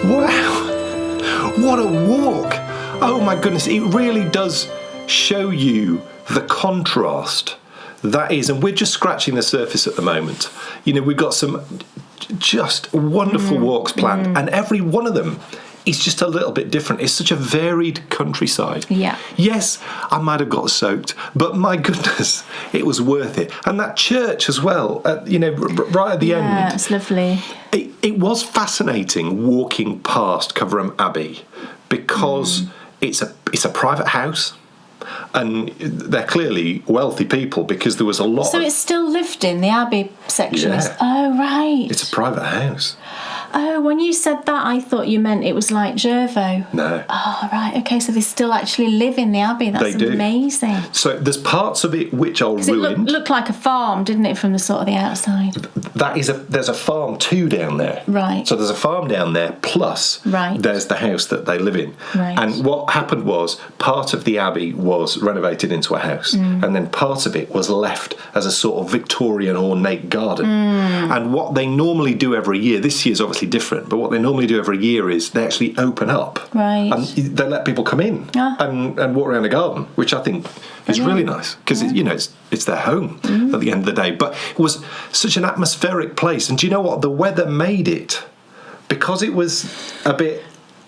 S2: Wow, what a walk! Oh my goodness, it really does show you the contrast that is, and we're just scratching the surface at the moment. You know, we've got some just wonderful walks planned, and every one of them is just a little bit different. It's such a varied countryside.
S3: Yeah.
S2: Yes, I might have got soaked, but my goodness, it was worth it. And that church as well, you know, right at the end.
S3: Yeah, it's lovely.
S2: It was fascinating walking past Coverham Abbey, because it's a private house. And they're clearly wealthy people, because there was a lot.
S3: So it's still lived in, the Abbey section?
S2: Yeah.
S3: Oh, right.
S2: It's a private house.
S3: Oh, when you said that, I thought you meant it was like Jervo.
S2: No.
S3: Oh, right. Okay, so they still actually live in the Abbey. That's
S2: They do.
S3: amazing.
S2: So there's parts of it which are
S3: It
S2: ruined.
S3: looked like a farm, didn't it, from the sort of the outside?
S2: There's a farm too down there.
S3: Right.
S2: So there's a farm down there, plus
S3: Right.
S2: there's the house that they live in.
S3: Right.
S2: And what happened was, part of the Abbey was renovated into a house, and then part of it was left as a sort of Victorian ornate garden. And what they normally do every year, this year's obviously different, but what they normally do every year is they actually open up.
S3: Right.
S2: And they let people come in and walk around the garden, which I think is really nice, because you know, it's their home at the end of the day. But it was such an atmospheric place, and do you know what? The weather made it, because it was a bit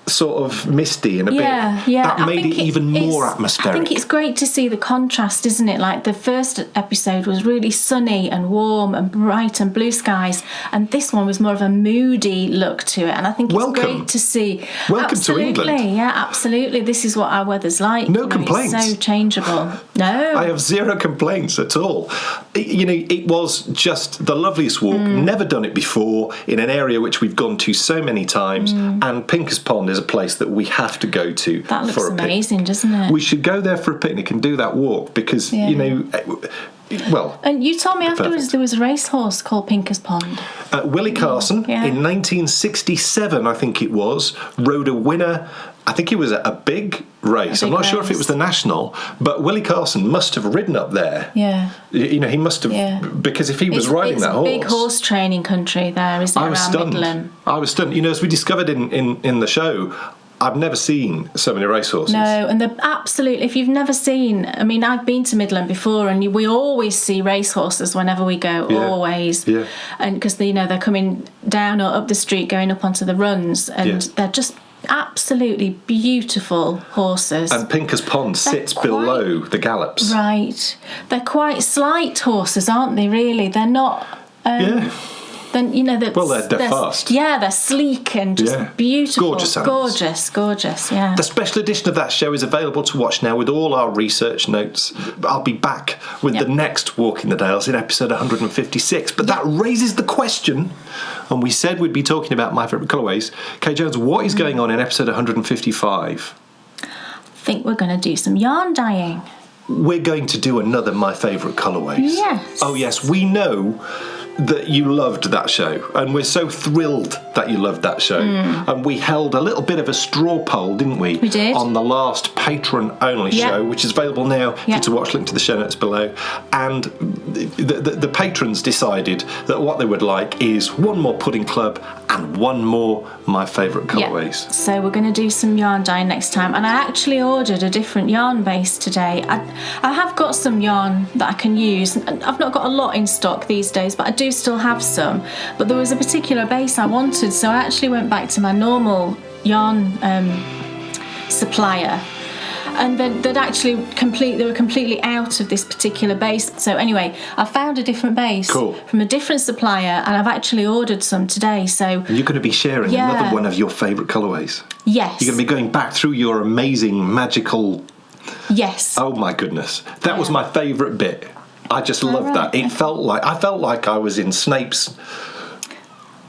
S2: sort of misty and a bit. That made it even more atmospheric.
S3: I think it's great to see the contrast, isn't it? Like the first episode was really sunny and warm and bright and blue skies, and this one was more of a moody look to it. And I think it's great to see.
S2: Welcome to England.
S3: Yeah, absolutely. This is what our weather's like.
S2: No complaints.
S3: It's so changeable. No.
S2: I have zero complaints at all. It was just the loveliest walk. Never done it before in an area which we've gone to so many times. And Pinkers Pond is a place that we have to go to.
S3: That looks amazing, doesn't it?
S2: We should go there for a picnic and do that walk because, well...
S3: And you told me afterwards there was a racehorse called Pinkers Pond.
S2: Willie Carson, in 1967, I think it was, rode a winner. I think it was a big race. I'm not sure if it was the National, but Willie Carson must have ridden up there.
S3: Yeah.
S2: He must have, because if he was riding that horse...
S3: It's a big horse training country there, isn't it, around Midland?
S2: I was stunned. As we discovered in the show, I've never seen so many racehorses. No,
S3: and they're absolutely... If you've never seen... I mean, I've been to Midland before, and we always see racehorses whenever we go, always.
S2: Yeah.
S3: And because, they're coming down or up the street, going up onto the runs, and they're just... absolutely beautiful horses.
S2: And Pinkers Pond sits below the gallops.
S3: Right. They're quite slight horses, aren't they, really? They're not... Then they're fast. Yeah, they're sleek and just beautiful.
S2: Gorgeous animals.
S3: Gorgeous, yeah.
S2: The special edition of that show is available to watch now with all our research notes. I'll be back with the next Walk in the Dales in episode 156. But that raises the question, and we said we'd be talking about My Favourite Colourways. Kate Jones, what is going on in episode 155?
S3: I think we're going to do some yarn dyeing.
S2: We're going to do another My Favourite Colourways.
S3: Yes.
S2: Oh, yes. We know that you loved that show, and we're so thrilled that you loved that show. And we held a little bit of a straw poll, didn't we?
S3: We did.
S2: On the last patron-only show, which is available now for you to watch. Link to the show notes below. And the patrons decided that what they would like is one more Pudding Club and one more My Favourite Colourways.
S3: Yeah. So we're going to do some yarn dyeing next time. And I actually ordered a different yarn base today. I have got some yarn that I can use. I've not got a lot in stock these days, but I do still have some. But there was a particular base I wanted, so I actually went back to my normal yarn supplier. And then they were completely out of this particular base. So anyway, I found a different base from a different supplier, and I've actually ordered some today. So
S2: and you're going to be sharing another one of your favourite colourways.
S3: Yes.
S2: You're going to be going back through your amazing magical.
S3: Yes.
S2: Oh my goodness, that was my favourite bit. I just loved that. I felt like I was in Snape's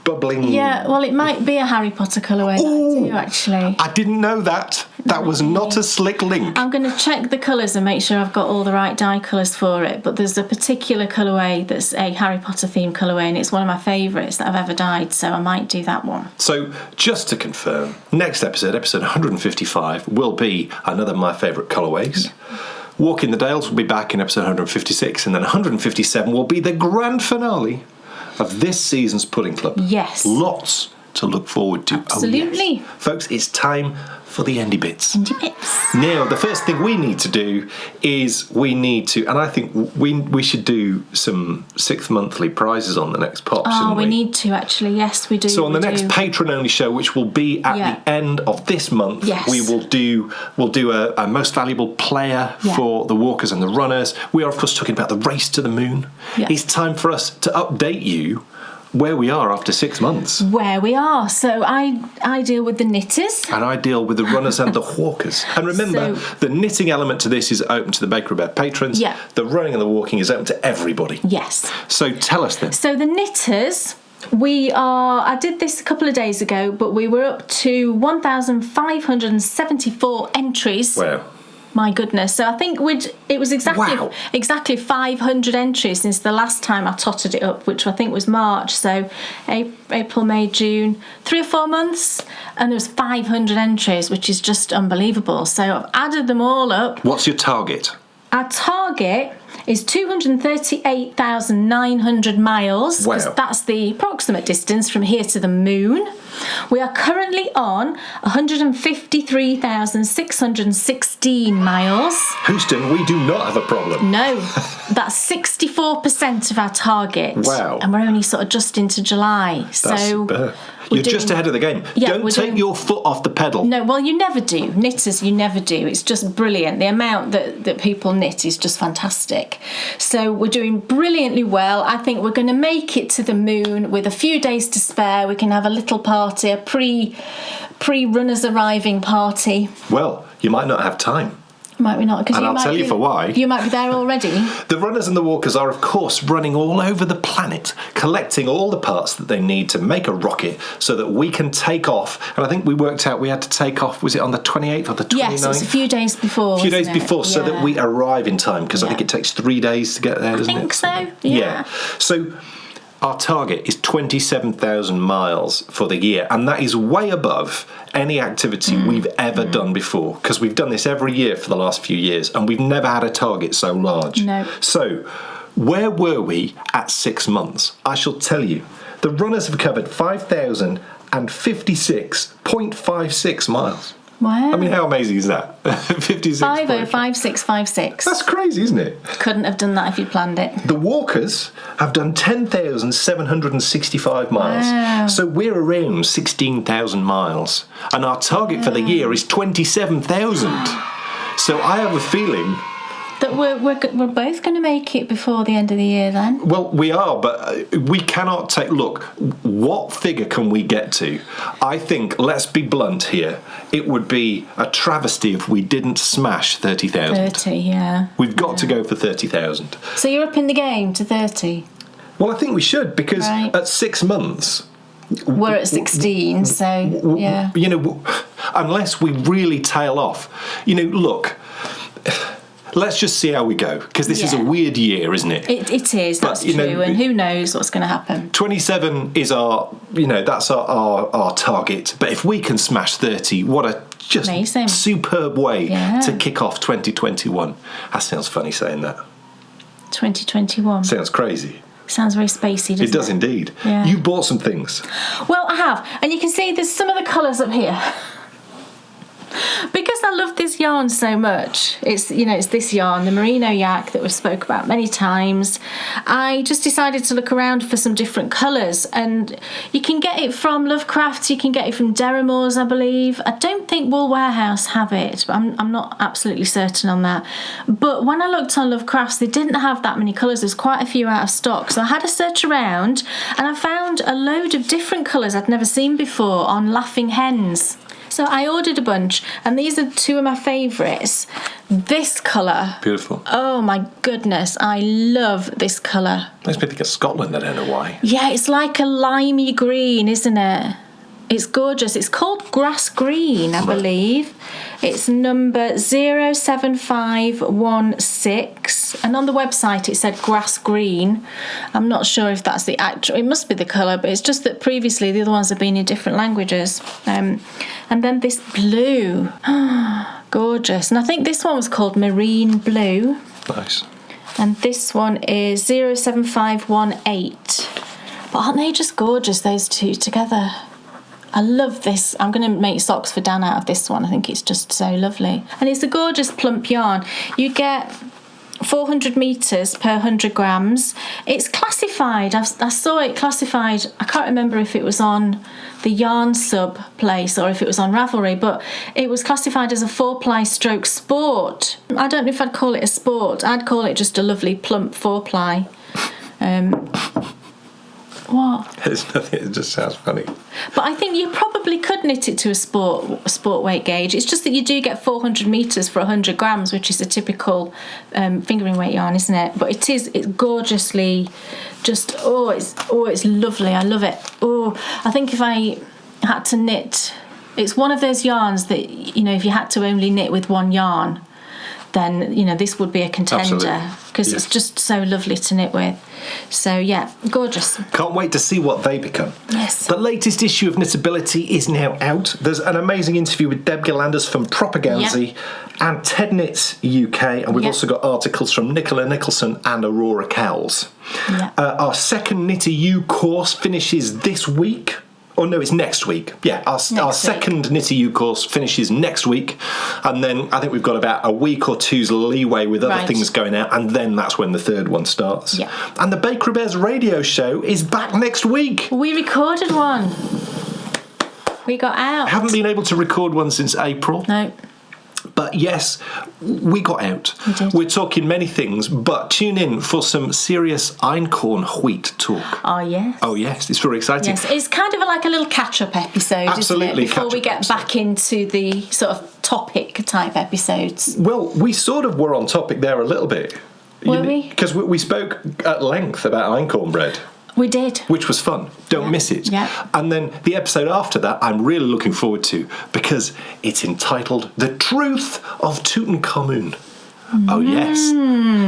S2: bubbling.
S3: Yeah, well, it might be a Harry Potter colourway too, actually.
S2: I didn't know that. That was not a slick link.
S3: I'm going to check the colours and make sure I've got all the right dye colours for it. But there's a particular colourway that's a Harry Potter themed colourway, and it's one of my favourites that I've ever dyed, so I might do that one.
S2: So, just to confirm, next episode 155, will be another My Favourite Colourways. Yeah. Walk in the Dales will be back in episode 156, and then 157 will be the grand finale of this season's Pudding Club.
S3: Yes.
S2: Lots to look forward to.
S3: Absolutely.
S2: Oh, yes. Folks, it's time for the Endy Bits.
S3: Endy Bits.
S2: Now, the first thing we need to do is and I think we should do some 6th monthly prizes on the next pop.
S3: Oh, we need to, actually. Yes, we do.
S2: So on the next patron-only show, which will be at the end of this month, we will do a most valuable player for the walkers and the runners. We are, of course, talking about the race to the moon. Yeah. It's time for us to update you where we are after 6 months.
S3: Where we are. So I deal with the knitters.
S2: And I deal with the runners and the hawkers. And remember, the knitting element to this is open to the Bakery Bear patrons. Yeah. The running and the walking is open to everybody.
S3: Yes.
S2: So tell us then.
S3: So the knitters, I did this a couple of days ago, but we were up to 1,574 entries.
S2: Wow.
S3: My goodness. So I think it was exactly 500 entries since the last time I totted it up, which I think was March. So April, May, June, 3 or 4 months, and there was 500 entries, which is just unbelievable. So I've added them all up.
S2: What's your target?
S3: Our target is 238,900 miles, because that's the approximate distance from here to the moon. We are currently on 153,616 miles.
S2: Houston, we do not have a problem.
S3: No, that's 64% of our target.
S2: Wow.
S3: And we're only sort of just into July.
S2: You're just ahead of the game.
S3: Yeah,
S2: Don't take your foot off the pedal.
S3: No, well, you never do. Knitters, you never do. It's just brilliant. The amount that people knit is just fantastic. So we're doing brilliantly well. I think we're going to make it to the moon with a few days to spare. We can have a little party, a pre-runners arriving party.
S2: Well, you might not have time.
S3: Might we not?
S2: And I'll tell you for why.
S3: You might be there already.
S2: The runners and the walkers are, of course, running all over the planet, collecting all the parts that they need to make a rocket so that we can take off. And I think we worked out we had to take off, was it on the 28th or the 29th?
S3: Yes, it's a few days before.
S2: A few days before, so that we arrive in time, because I think it takes 3 days to get there, doesn't it?
S3: I think so, yeah.
S2: So our target is 27,000 miles for the year, and that is way above any activity we've ever done before, because we've done this every year for the last few years, and we've never had a target so large.
S3: No.
S2: So, where were we at 6 months? I shall tell you. The runners have covered 5,056.56 miles.
S3: Wow.
S2: I mean, how amazing is that? 56.
S3: 505656.
S2: That's crazy, isn't it?
S3: Couldn't have done that if you'd planned it.
S2: The walkers have done 10,765 miles.
S3: Wow.
S2: So we're around 16,000 miles. And our target for the year is 27,000. So I have a feeling
S3: that we're both going to make it before the end of the year then.
S2: Well, we are, but we cannot take... Look, what figure can we get to? I think, let's be blunt here, it would be a travesty if we didn't smash 30,000.
S3: 30, yeah.
S2: We've got to go for 30,000.
S3: So you're up in the game to 30?
S2: Well, I think we should, because at 6 months...
S3: We're at 16, so, yeah.
S2: You know, unless we really tail off. You know, look... Let's just see how we go, because this is a weird year, isn't it?
S3: It is, that's true, and who knows what's going to happen.
S2: 27 is our, that's our target. But if we can smash 30, what a just
S3: amazing,
S2: superb way to kick off 2021. That sounds funny saying that.
S3: 2021.
S2: Sounds crazy.
S3: Sounds very spacey, doesn't it?
S2: It does indeed.
S3: Yeah.
S2: You bought some things.
S3: Well, I have, and you can see there's some of the colours up here. Because I love this yarn so much, it's this yarn, the merino yak that we've spoke about many times. I just decided to look around for some different colours, and you can get it from Lovecraft, you can get it from Derrimores, I believe. I don't think Wool Warehouse have it, but I'm not absolutely certain on that. But when I looked on Lovecrafts, they didn't have that many colours. There's quite a few out of stock, so I had a search around and I found a load of different colours I'd never seen before on Laughing Hens. So I ordered a bunch, and these are two of my favourites. This colour.
S2: Beautiful.
S3: Oh my goodness, I love this colour.
S2: Makes me think of Scotland, I don't know why.
S3: Yeah, it's like a limey green, isn't it? It's gorgeous. It's called Grass Green, I believe. It's number 07516, and on the website it said Grass Green. I'm not sure if that's the actual... It must be the colour, but it's just that previously the other ones have been in different languages. And then this blue. Gorgeous. And I think this one was called Marine Blue.
S2: Nice.
S3: And this one is 07518. But aren't they just gorgeous, those two together? I love this. I'm going to make socks for Dan out of this one. I think it's just so lovely. And it's a gorgeous plump yarn. You get 400 metres per 100 grams. It's classified. I saw it classified. I can't remember if it was on the Yarn Sub place or if it was on Ravelry, but it was classified as a 4-ply stroke sport. I don't know if I'd call it a sport. I'd call it just a lovely plump 4-ply. What?
S2: It's nothing, it just sounds funny.
S3: But I think you probably could knit it to a sport weight gauge. It's just that you do get 400 metres for 100 grams, which is a typical fingering weight yarn, isn't it? But it's gorgeously just, it's lovely. I love it. Oh, I think if I had to knit, it's one of those yarns that, if you had to only knit with one yarn, then, this would be a contender, because it's just so lovely to knit with. So, yeah, gorgeous.
S2: Can't wait to see what they become.
S3: Yes.
S2: The latest issue of Knitability is now out. There's an amazing interview with Deb Gillanders from Propaganzy and Ted Knits UK, and we've also got articles from Nicola Nicholson and Aurora Cowles. Our second Knitty U course finishes this week. Oh no, it's next week. Yeah, our second Knitty U course finishes next week, and then I think we've got about a week or two's leeway with other things going out, and then that's when the third one starts. And the Bakery Bears radio show is back next week.
S3: We recorded one. We got out.
S2: Haven't been able to record one since April.
S3: No.
S2: But yes, we got out.
S3: We did.
S2: We're talking many things, but tune in for some serious einkorn wheat talk.
S3: Oh, yes.
S2: Oh, yes, it's very exciting.
S3: Yes, it's kind of like a little catch-up episode,
S2: Absolutely,
S3: isn't it? Before we
S2: catch-up
S3: get
S2: episode.
S3: back into the sort of topic-type episodes.
S2: Well, we sort of were on topic there a little bit.
S3: Were we?
S2: Because we spoke at length about einkorn bread.
S3: We did.
S2: Which was fun. Don't miss it.
S3: Yeah.
S2: And then the episode after that, I'm really looking forward to because it's entitled The Truth of Tutankhamun. Oh, yes.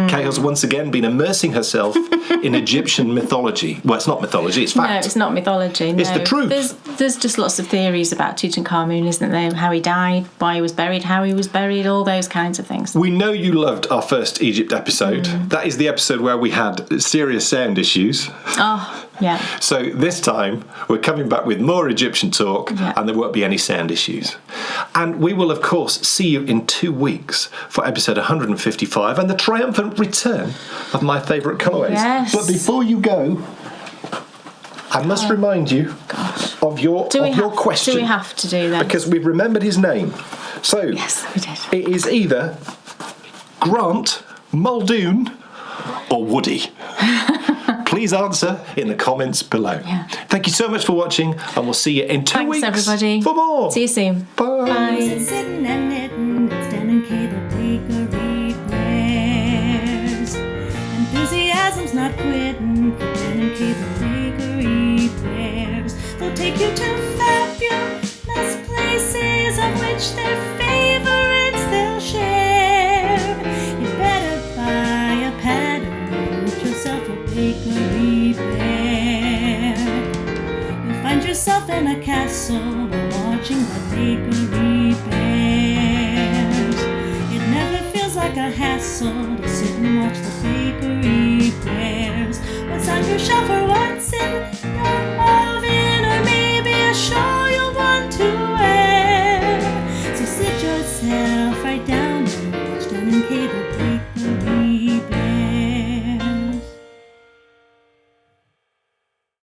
S2: Kayle's once again been immersing herself in Egyptian mythology. Well, it's not mythology, it's fact.
S3: No, it's not mythology.
S2: It's
S3: no.
S2: the truth.
S3: There's just lots of theories about Tutankhamun, isn't there? How he died, why he was buried, how he was buried, all those kinds of things.
S2: We know you loved our first Egypt episode. That is the episode where we had serious sound issues.
S3: Oh, yeah.
S2: So this time we're coming back with more Egyptian talk and there won't be any sound issues. And we will of course see you in 2 weeks for episode 155 and the triumphant return of My Favourite Colourways.
S3: Yes.
S2: But before you go, I must remind you of your question.
S3: Do we have to do that?
S2: Because we've remembered his name. So
S3: Yes, we did.
S2: it is either Grant, Muldoon or Woody. Please answer in the comments below.
S3: Yeah.
S2: Thank you so much for watching, and we'll see you in 2 weeks.
S3: Thanks, everybody.
S2: For more.
S3: See you soon.
S2: Bye.
S3: Bye.
S5: Sitting and knitting, it's Dan and Kay, the bakery prayers. Enthusiasm's not quitting for Dan and Kay, the bakery prayers. They'll take you to fabulous places of which their favorites they'll share. You better buy a pattern and get yourself a bakery bear. You'll find yourself in a castle while watching the bakery bears. It never feels like a hassle to sit and watch the bakery bears. What's on your shelf or what's in